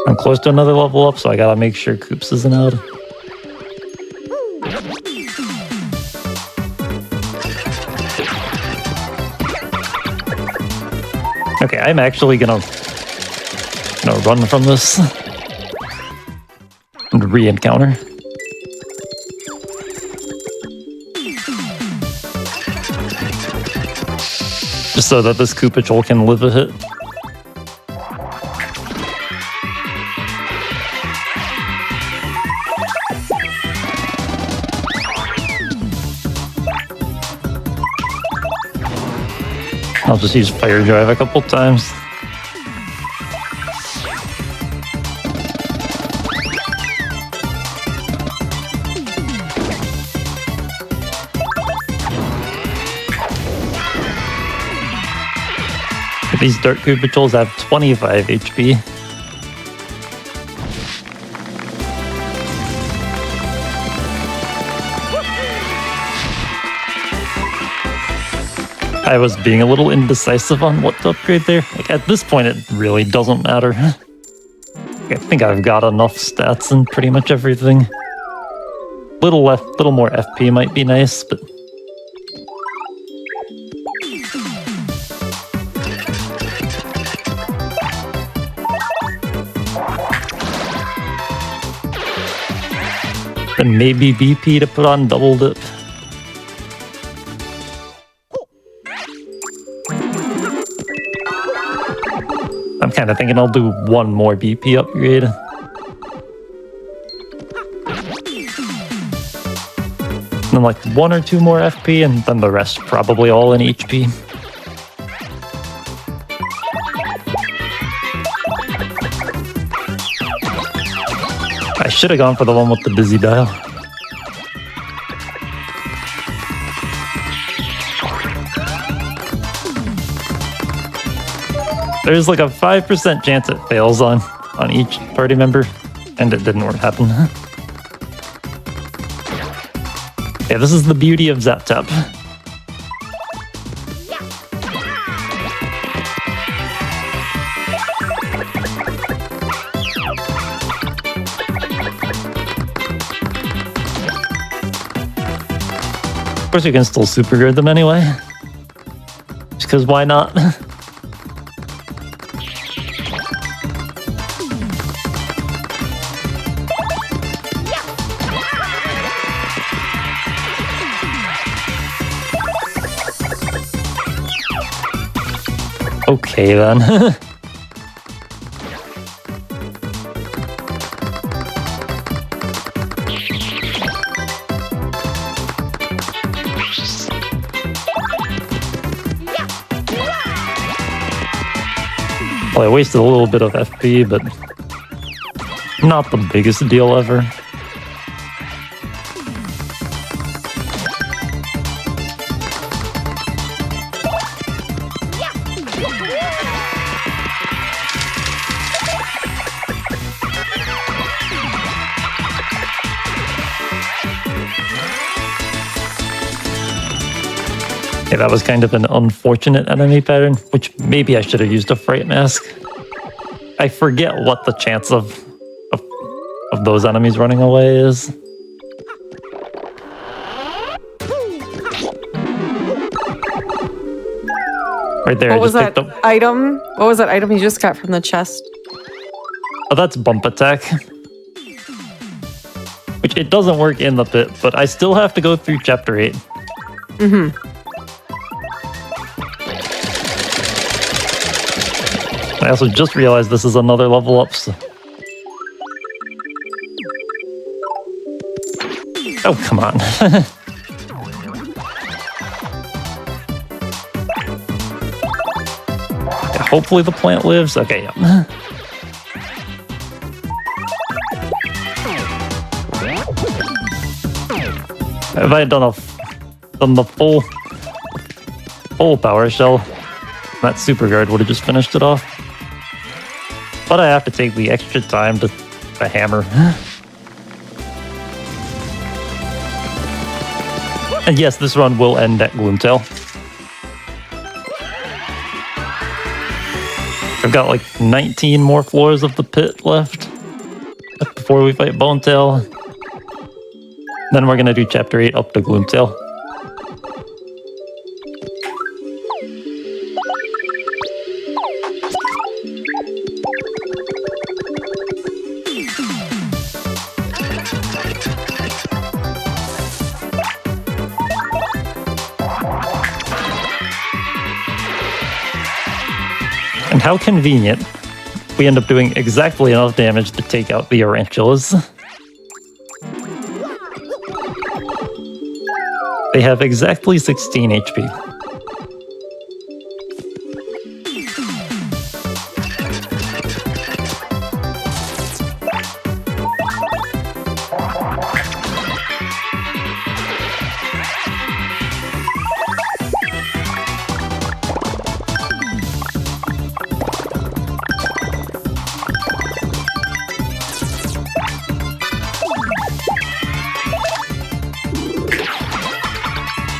I'm close to another level up, so I gotta make sure Koops isn't out. Okay, I'm actually gonna run from this and re-encounter. Just so that this Koopa can live a hit. I'll just use Fire Drive a couple times. These Dark Koopa have 25 HP. I was being a little indecisive on what to upgrade there. Like, at this point, it really doesn't matter. I think I've got enough stats and pretty much everything. Little more FP might be nice, but then maybe BP to put on double dip. I'm kind of thinking I'll do one more BP upgrade. And then like 1 or 2 more FP, and then the rest probably all in HP. I should have gone for the one with the busy dial. There's like a 5% chance it fails on each party member, and it didn't happen. Yeah, this is the beauty of Zap Tap. Of course, you can still super grid them anyway. Just because why not? Okay then. Well, I wasted a little bit of FP, but not the biggest deal ever. Yeah, that was kind of an unfortunate enemy pattern, which maybe I should have used a Fright Mask. I forget what the chance of those enemies running away is. Right there, what was that item? What was that item you just got from the chest? Oh, that's Bump Attack. Which it doesn't work in the pit, but I still have to go through Chapter 8. Mm-hmm. I also just realized this is another level up, so... Oh, come on. Yeah, hopefully the plant lives. Okay, yeah. If I had done the full power shell, That super guard would have just finished it off. But I have to take the extra time to hammer. And yes, this run will end at Gloomtail. I've got like 19 more floors of the pit left before we fight Bonetail. Then we're gonna do Chapter 8 up to Gloomtail. And how convenient. We end up doing exactly enough damage to take out the Tarantulas. They have exactly 16 HP.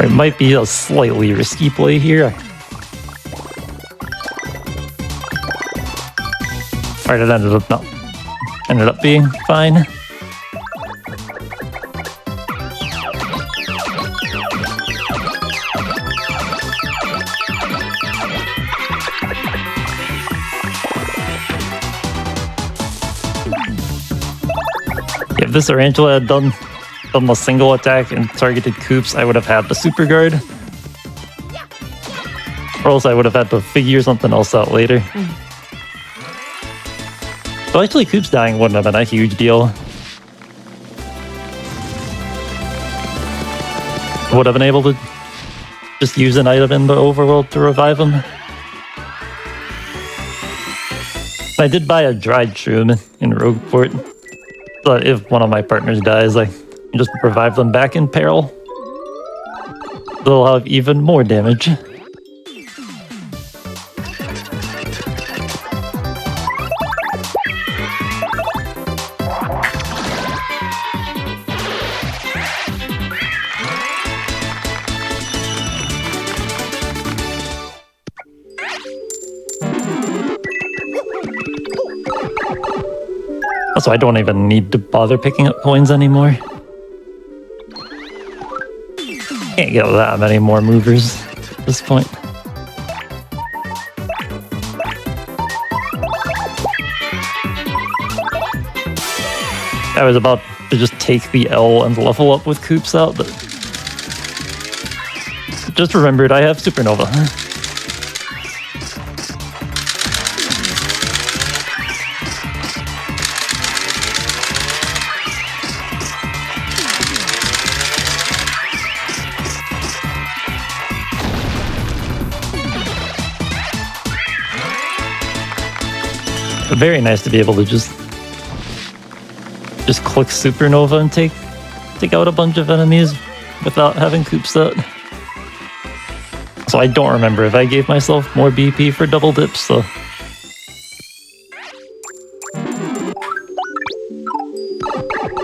It might be a slightly risky play here. Alright, it ended up being fine. If this Tarantula had done a single attack and targeted Coops, I would have had the super guard. Or else I would have had to figure something else out later. So actually Coops dying wouldn't have been a huge deal. Would have been able to just use an item in the overworld to revive him. I did buy a dried shroom in Rogueport, so that if one of my partners dies, I can just revive them back in peril. They'll have even more damage. Also, I don't even need to bother picking up coins anymore. Can't get that many more movers at this point. I was about to just take the L and level up with Coops out, but just remembered I have Supernova. Very nice to be able to just click Supernova and take out a bunch of enemies without having Coops out. So I don't remember if I gave myself more BP for double dips, so.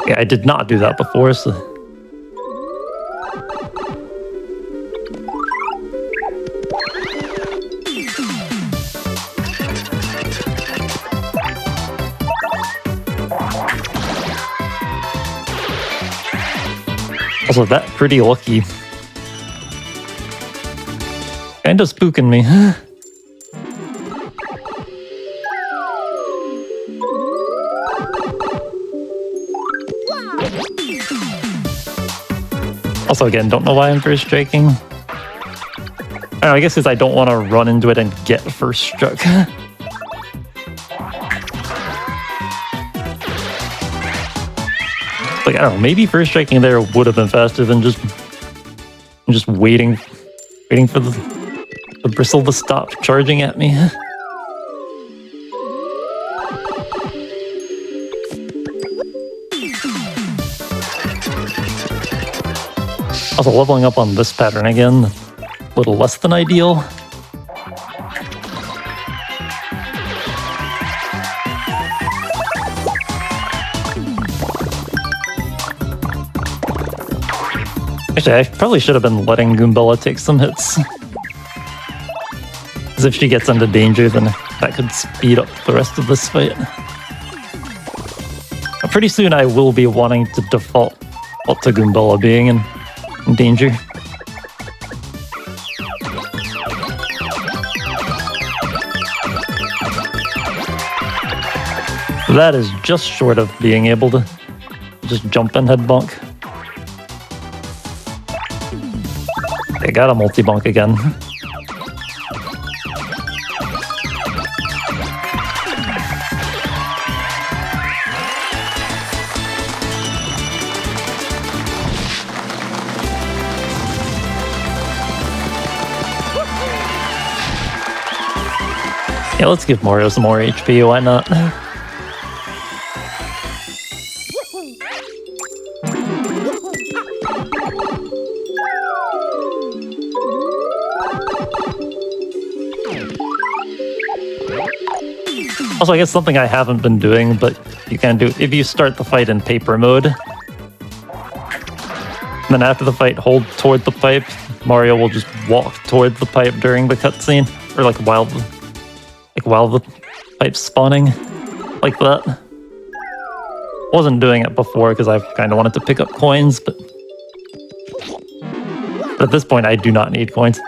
Yeah, I did not do that before, so. Also, that pretty lucky. Kinda spooking me. Also, again, don't know why I'm first striking. I don't know, I guess because I don't want to run into it and get first struck. Like, I don't know, maybe first striking there would have been faster than just waiting for the bristle to stop charging at me. Also, leveling up on this pattern again, a little less than ideal. Actually, I probably should have been letting Goombella take some hits. Because if she gets into danger, then that could speed up the rest of this fight. But pretty soon I will be wanting to default to Goombella being in danger. That is just short of being able to just jump and head bonk. I got a multi-bonk again. Yeah, let's give Mario some more HP, why not? Also, I guess something I haven't been doing, but you can do, if you start the fight in paper mode, then after the fight, hold toward the pipe, Mario will just walk toward the pipe during the cutscene, or like while the pipe's spawning, like that. Wasn't doing it before because I kind of wanted to pick up coins, but at this point I do not need coins.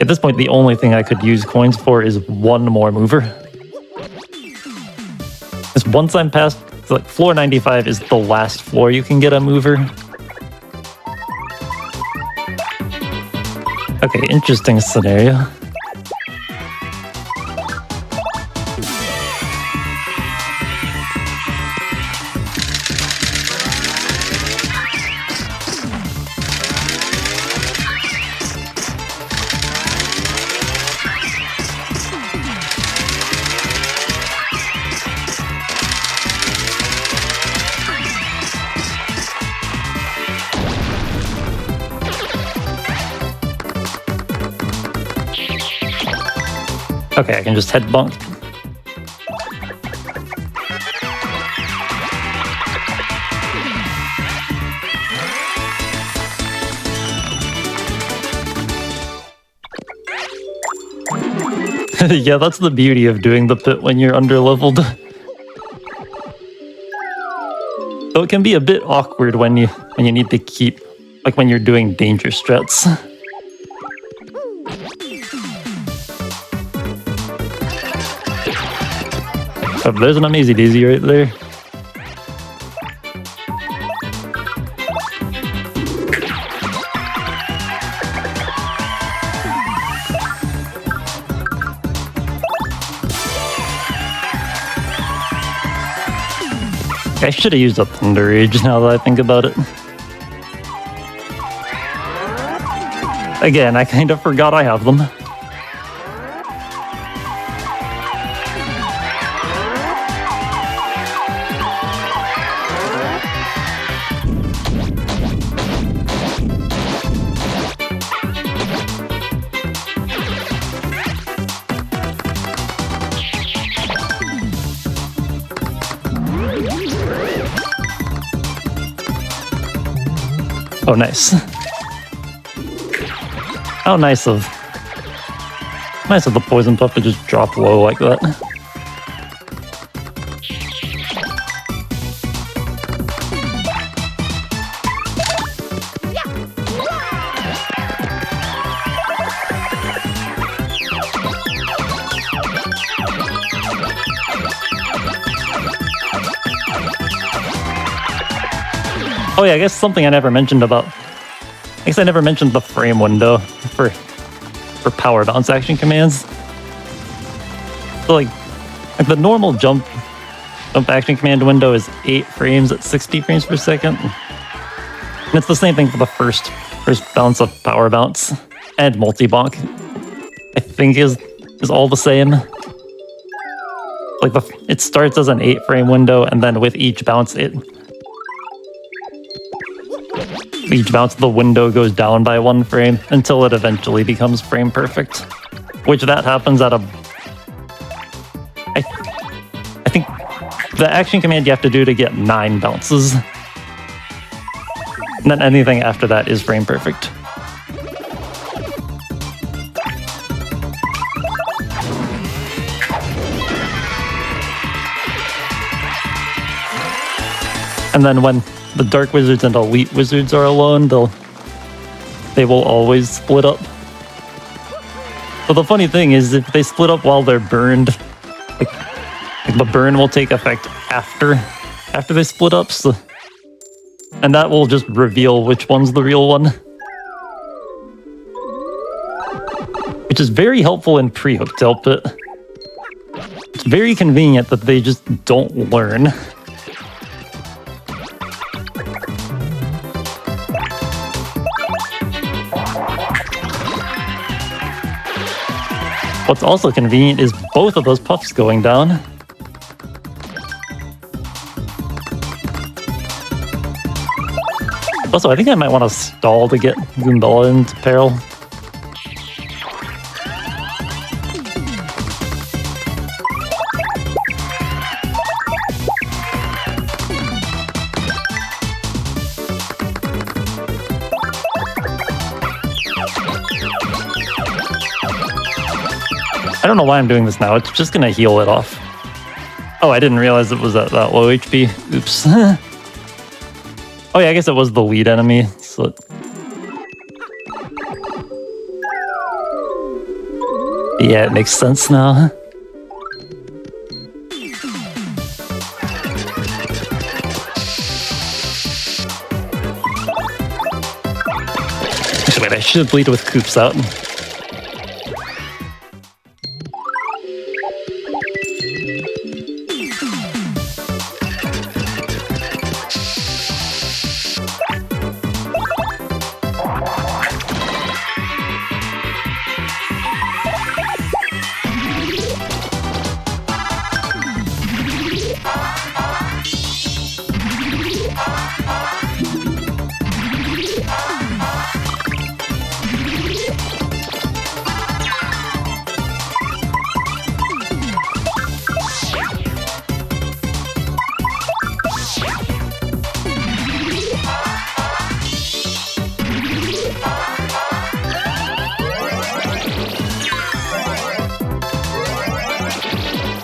At this point, the only thing I could use coins for is one more mover. Because once I'm past, like, floor 95 is the last floor you can get a mover. Okay, interesting scenario. Okay, I can just head bonk. Yeah, that's the beauty of doing the pit when you're underleveled. So it can be a bit awkward when you need to keep, like when you're doing danger strats. Oh, there's an Amazy Daisy right there. I should have used a Thunder Rage now that I think about it. Again, I kind of forgot I have them. Oh, nice. How nice of the poison puff to just drop low like that. Oh yeah, I guess something I never mentioned about... I guess I never mentioned the frame window for power bounce action commands. So like the normal jump action command window is 8 frames at 60 frames per second. And it's the same thing for the first bounce of power bounce and multi-bonk. I think is all the same. Like it starts as an 8-frame window, and then with each bounce the window goes down by 1 frame until it eventually becomes frame perfect. Which that happens at I think the action command you have to do to get 9 bounces. And then anything after that is frame perfect. And then when the Dark Wizards and Elite Wizards are alone, they will always split up. But the funny thing is, if they split up while they're burned, like the burn will take effect after they split up, so, and that will just reveal which one's the real one. Which is very helpful in pre-hook tilt, but it's very convenient that they just don't learn. What's also convenient is both of those puffs going down. Also, I think I might want to stall to get Goombella into peril. I don't know why I'm doing this now. It's just gonna heal it off. Oh, I didn't realize it was at that low HP. Oops. Oh yeah, I guess it was the lead enemy. So yeah, it makes sense now. Wait, I should bleed with Coops out.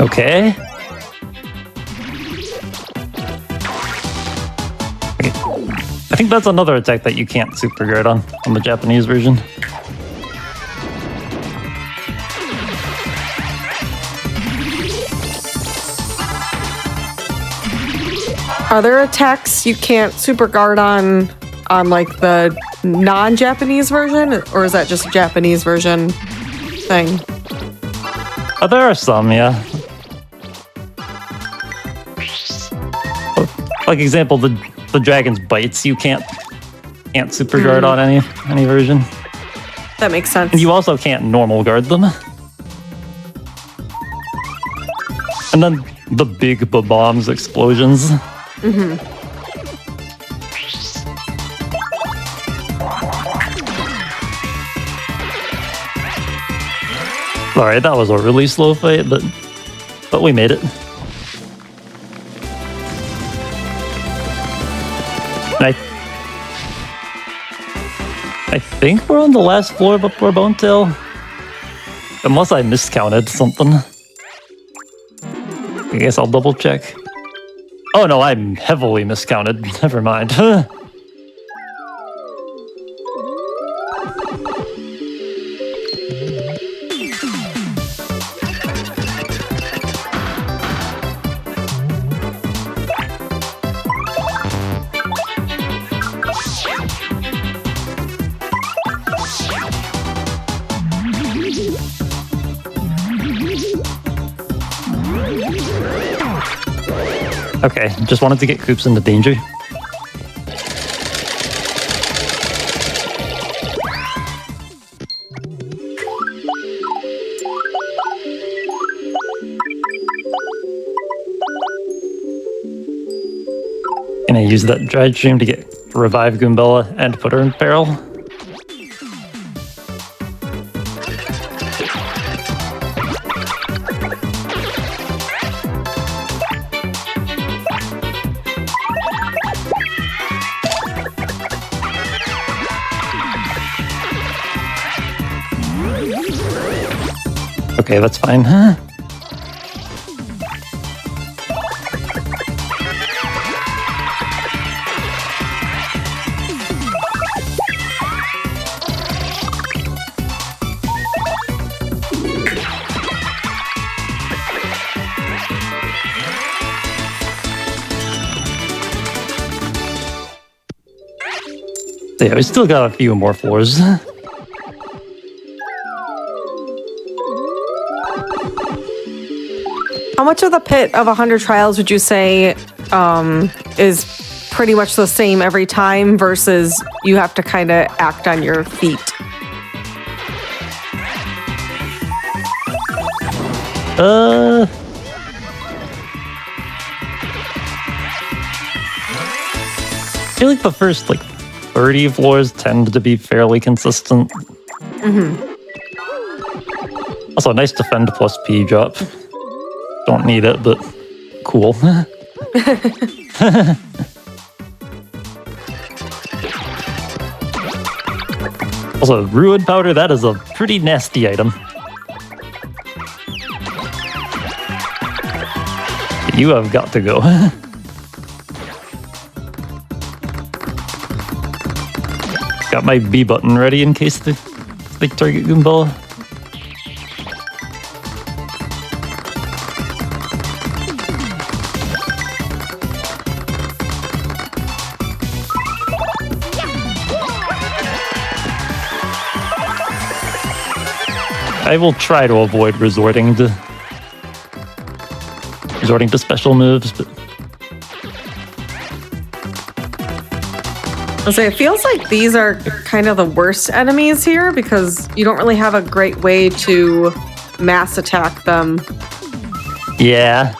Okay. I think that's another attack that you can't super guard on the Japanese version. Are there attacks you can't super guard on like the non-Japanese version, or is that just a Japanese version thing? There are some, yeah. Like example, the dragon's bites you can't super guard on any version. That makes sense. And you also can't normal guard them. And then the big bombs explosions. Alright, that was a really slow fight, but we made it. I think we're on the last floor before Bone Tail. Unless I miscounted something. I guess I'll double check. Oh no, I'm heavily miscounted. Never mind. Okay, just wanted to get Coops into danger. Gonna use that Dried Stream to revive Goombella and put her in peril. Okay, that's fine. Yeah, we still got a few more floors. How much of the pit of 100 trials would you say is pretty much the same every time versus you have to kind of act on your feet? I feel like the first 30 floors tend to be fairly consistent. Also, nice defend plus P drop. Don't need it, but cool. Also, Ruin Powder, that is a pretty nasty item. You have got to go. Got my B button ready in case they target Goombella. I will try to avoid resorting to special moves, but I'll say it feels like these are kind of the worst enemies here because you don't really have a great way to mass attack them. yeah.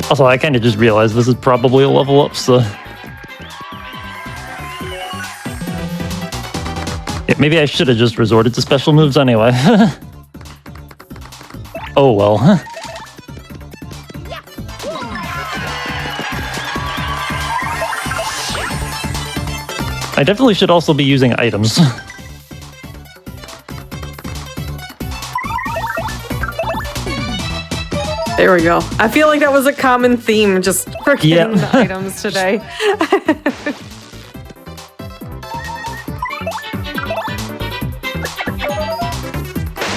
Also, I kind of just realized this is probably a level up, so... Yeah, maybe I should have just resorted to special moves anyway. Oh well. I definitely should also be using items. There we go. I feel like that was a common theme, just forgetting the items today.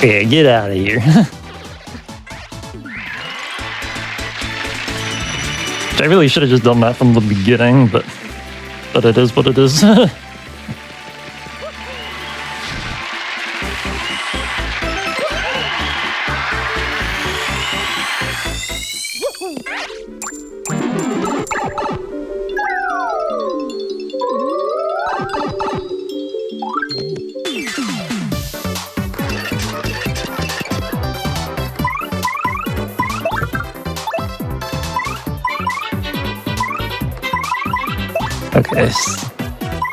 Yeah, get out of here. I really should have just done that from the beginning, but it is what it is. Okay, so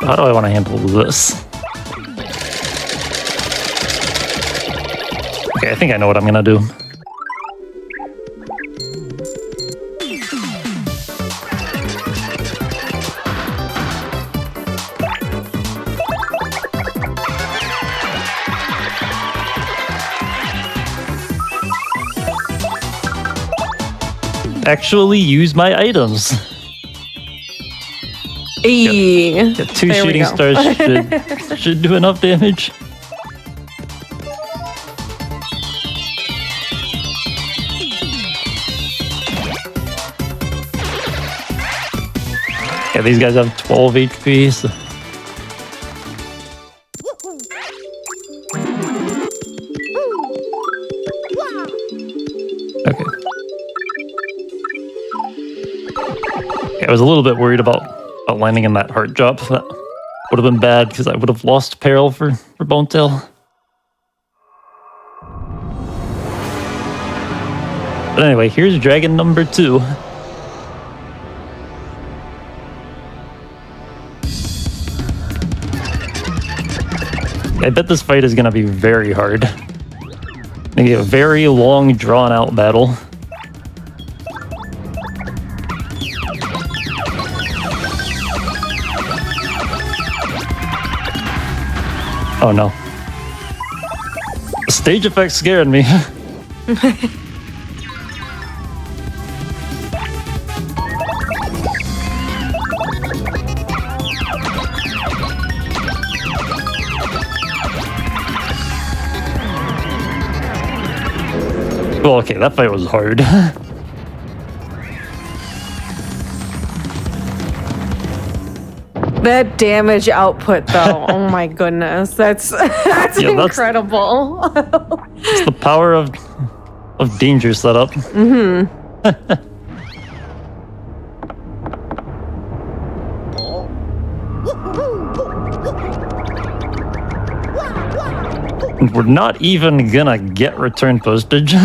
how do I want to handle this? Okay, I think I know what I'm gonna do. Actually use my items. Yep. Two There we shooting go. stars should do enough damage. Yeah, these guys have 12 HP, so... Okay. Yeah, I was a little bit worried about landing in that heart drop. That would have been bad because I would have lost peril for Bonetail. But anyway, here's dragon number 2. I bet this fight is gonna be very hard. Maybe a very long, drawn-out battle. Oh no. The stage effect scared me. Well, okay, that fight was hard. That damage output, though, oh my goodness, that's incredible. It's the power of danger setup. Mm-hmm. We're not even gonna get return postage.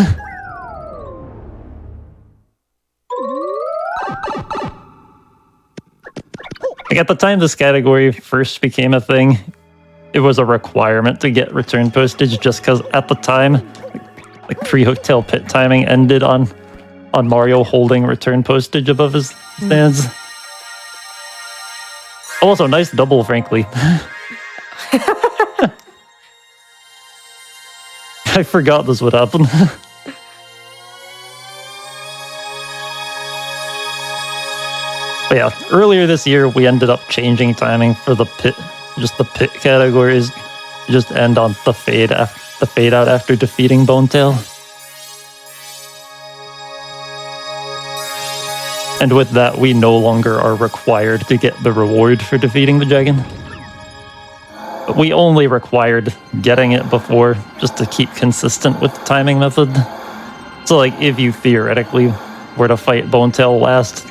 Like at the time this category first became a thing, it was a requirement to get return postage just because at the time, like pre-hooktail pit timing ended on Mario holding return postage above his stands. Also, nice double, frankly. I forgot this would happen. But yeah, earlier this year, we ended up changing timing for the pit, just the pit categories, just end on the fade out after defeating Bonetail. And with that, we no longer are required to get the reward for defeating the dragon. But we only required getting it before, just to keep consistent with the timing method. So like, if you theoretically were to fight Bonetail last,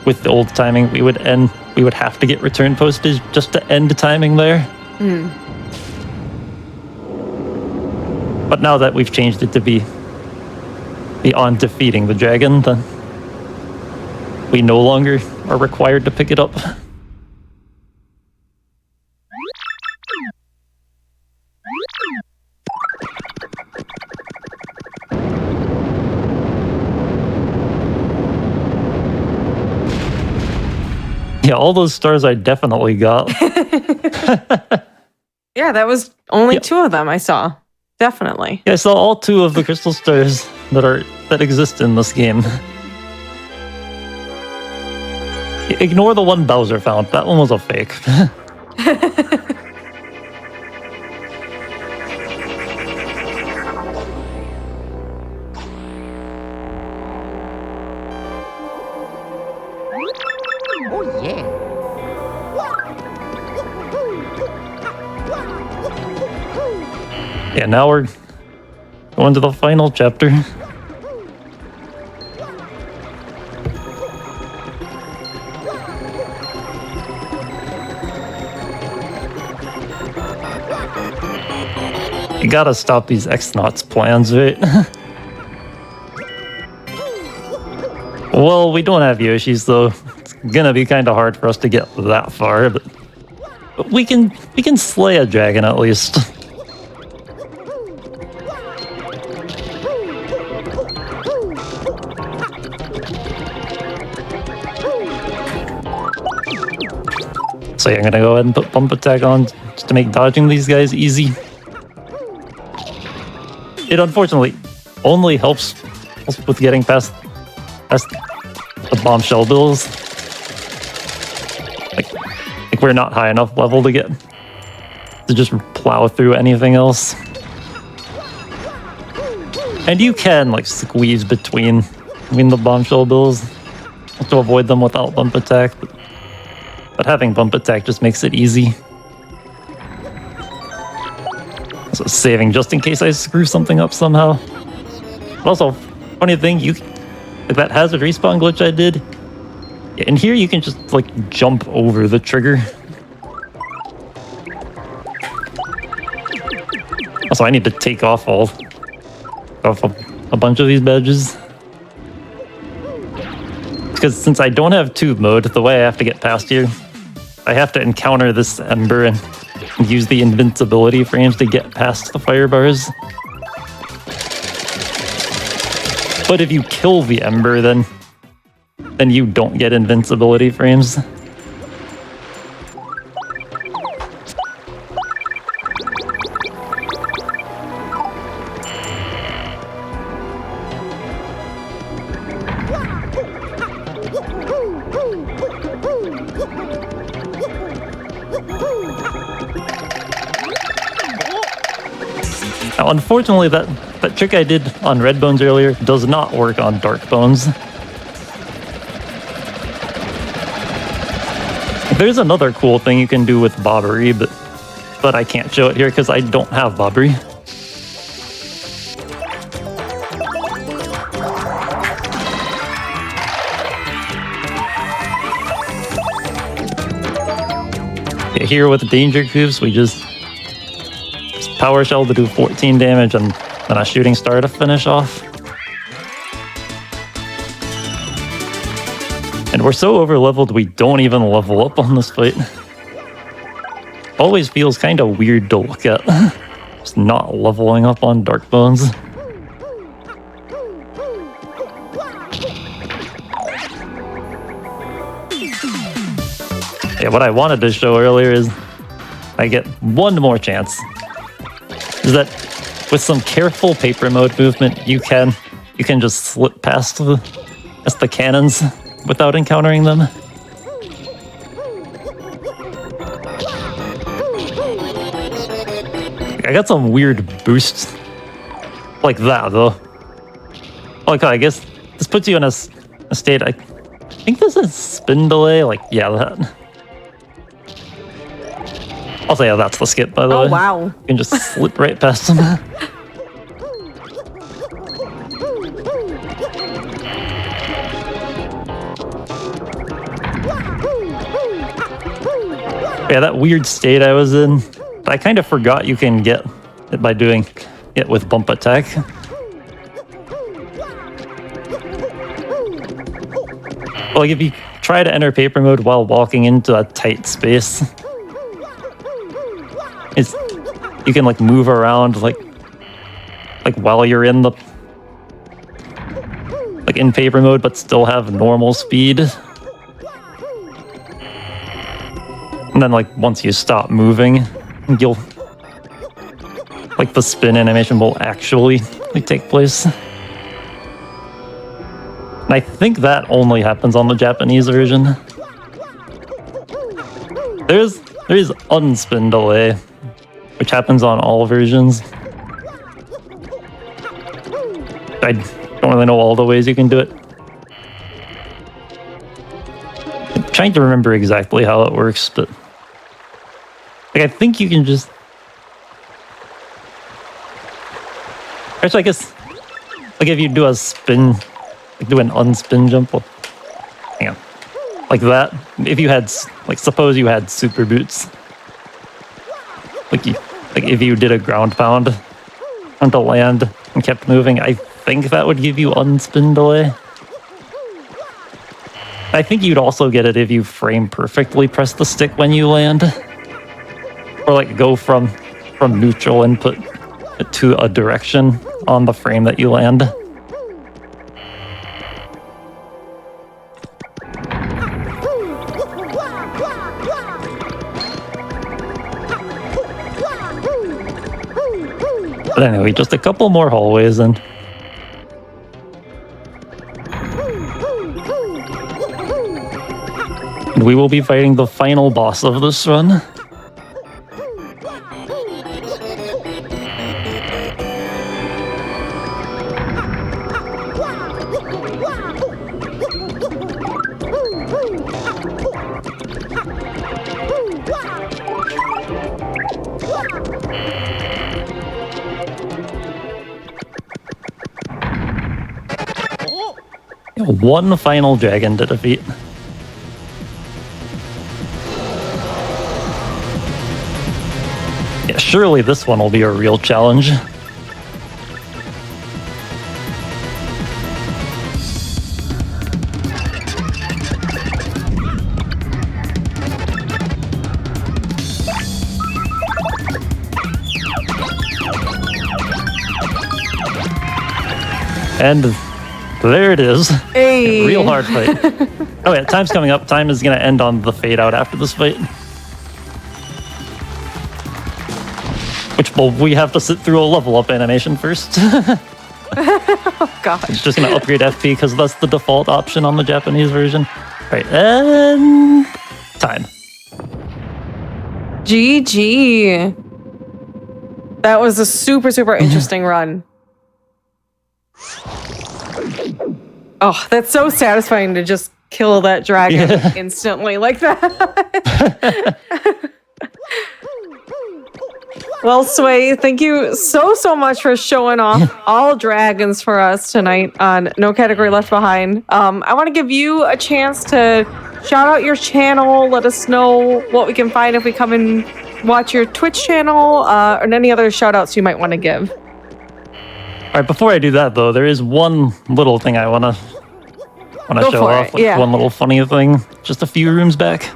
with the old timing, we would have to get return postage just to end timing there. But now that we've changed it to be on defeating the dragon, then we no longer are required to pick it up. Yeah, all those stars I definitely got. Yeah, that was only 2 of them I saw. Definitely. Yeah, I saw all 2 of the crystal stars that exist in this game. Ignore the one Bowser found. That one was a fake. Oh, yeah. Yeah, now we're going to the final chapter. You gotta stop these X-Nauts plans, right? Well, we don't have Yoshi's, though. It's gonna be kind of hard for us to get that far, but we can slay a dragon at least. So yeah, I'm gonna go ahead and put bump attack on just to make dodging these guys easy. It unfortunately only helps with getting past the bombshell bills. Like we're not high enough level to just plow through anything else. And you can like squeeze between the bombshell bills to avoid them without bump attack, but having bump attack just makes it easy. So saving just in case I screw something up somehow. But also, funny thing, like that hazard respawn glitch I did, in here you can just like jump over the trigger. Also, I need to take off a bunch of these badges. Because since I don't have tube mode, the way I have to get past here, I have to encounter this ember and use the invincibility frames to get past the fire bars. But if you kill the Ember, then you don't get invincibility frames. Now, unfortunately, that trick I did on Red Bones earlier does not work on Dark Bones. There's another cool thing you can do with Bobbery, but I can't show it here because I don't have Bobbery. Yeah, here with Danger Cubes, we just Power Shell to do 14 damage and then a Shooting Star to finish off. And we're so overleveled we don't even level up on this fight. Always feels kind of weird to look at. Just not leveling up on Dark Bones. Yeah, what I wanted to show earlier is I get one more chance. Is that with some careful paper mode movement, you can just slip past the cannons without encountering them. I got some weird boosts like that though. Like I guess this puts you in a state. I think this is spin delay. Like yeah, that. I'll say that's the skip, by the way. Oh, wow. You can just slip right past them. Yeah, that weird state I was in, I kind of forgot you can get it by doing it with bump attack. Like if you try to enter paper mode while walking into a tight space, you can like move around like while you're in the in paper mode, but still have normal speed. And then like once you stop moving, you'll the spin animation will actually take place. And I think that only happens on the Japanese version. There is unspin delay, which happens on all versions. I don't really know all the ways you can do it. I'm trying to remember exactly how it works, but I think you can just... Actually, I guess if you do a spin, do an unspin jump, well, hang on. Like that, if you had, suppose you had super boots. If you did a ground pound onto land and kept moving, I think that would give you unspin delay. I think you'd also get it if you frame perfectly press the stick when you land. Or go from neutral input to a direction on the frame that you land. But anyway, just a couple more hallways and we will be fighting the final boss of this run. One final dragon to defeat. Yeah, surely this one will be a real challenge. And there it is. Hey. Real hard fight. Oh yeah, time's coming up. Time is going to end on the fade out after this fight. Which, well, we have to sit through a level up animation first. Oh, gosh. It's just going to upgrade FP because that's the default option on the Japanese version. All right, and time. GG. That was a super, super interesting run. Oh, that's so satisfying to just kill that dragon instantly like that. Well, Sway, thank you so much for showing off all dragons for us tonight on No Category Left Behind. I want to give you a chance to shout out your channel, let us know what we can find if we come and watch your Twitch channel, and any other shout outs you might want to give. All right, before I do that, though, there is one little thing I want to show off. Like one little funny thing, just a few rooms back.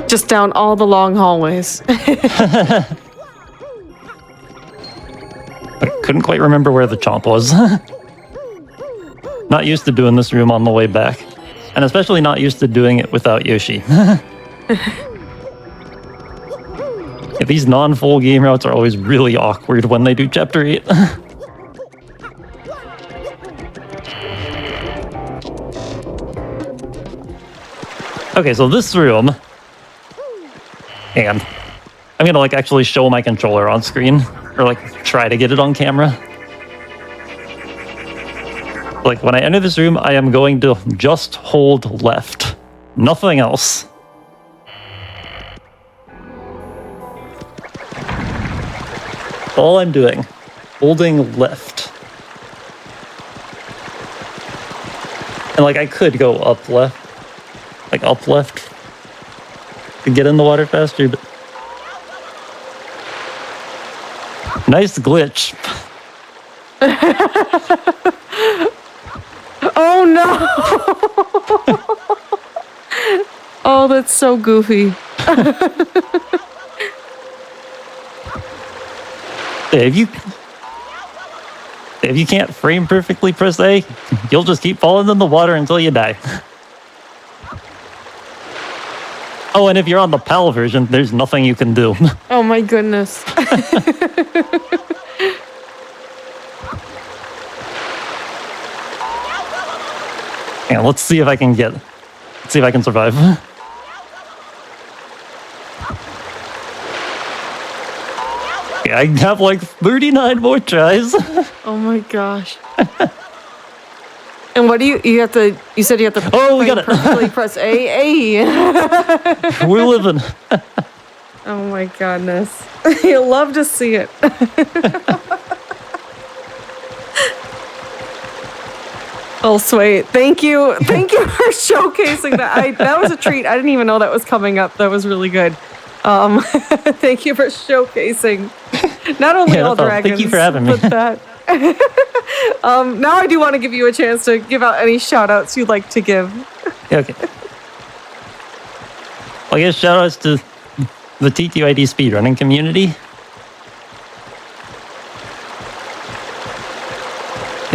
Just down all the long hallways. I couldn't quite remember where the chomp was. Not used to doing this room on the way back. And especially not used to doing it without Yoshi. Yeah, these non-full game routes are always really awkward when they do Chapter 8. Okay, so this room... And I'm gonna like actually show my controller on screen, or like try to get it on camera. Like when I enter this room, I am going to just hold left, nothing else. All I'm doing, holding left. And like I could go up left, like up left. To get in the water faster, but nice glitch. Oh no! Oh, that's so goofy. If you can't frame perfectly, press A, you'll just keep falling in the water until you die. Oh, and if you're on the PAL version, there's nothing you can do. Oh my goodness. Yeah, let's see if I can survive. Yeah, I have like 39 more tries. Oh my gosh. And what do you have to, you said you have to we got it. perfectly press A. We're living. Oh my goodness. You'll love to see it. Oh, sweet. Thank you for showcasing that. That was a treat. I didn't even know that was coming up. That was really good. Thank you for showcasing not only all dragons, thank you for having me. but that. Now I do want to give you a chance to give out any shout outs you'd like to give. Okay. Well, I guess shout outs to the TQID speedrunning community.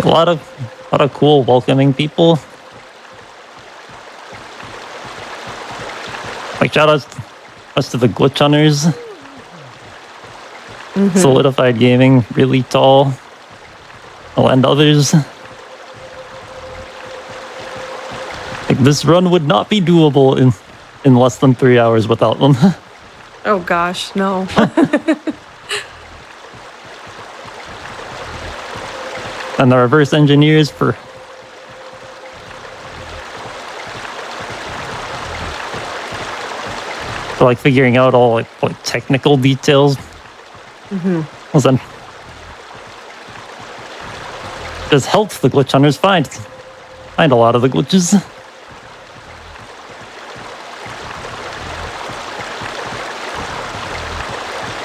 A lot of cool, welcoming people. Like shout outs to the glitch hunters. Mm-hmm. Solidified Gaming, really tall. And others. Like this run would not be doable in less than 3 hours without them. Oh gosh, no. And the reverse engineers for like figuring out all like technical details. Mm-hmm. Well, then just helps the glitch hunters find a lot of the glitches.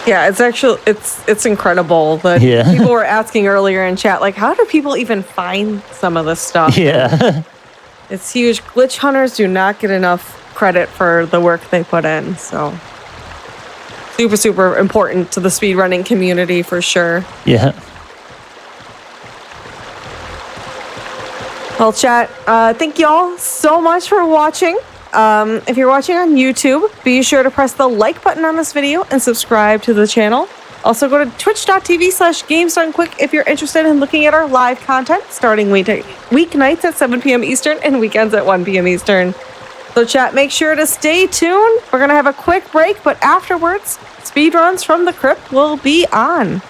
Yeah, it's incredible that people were asking earlier in chat, like, how do people even find some of this stuff? Yeah. It's huge. Glitch hunters do not get enough credit for the work they put in, so super, super important to the speedrunning community for sure. Yeah. Well, chat, thank y'all so much for watching. If you're watching on YouTube, be sure to press the like button on this video and subscribe to the channel. Also, go to twitch.tv/GamesDoneQuick if you're interested in looking at our live content starting weeknights at 7 p.m. Eastern and weekends at 1 p.m. Eastern. So, chat, make sure to stay tuned. We're going to have a quick break, but afterwards, speedruns from the crypt will be on.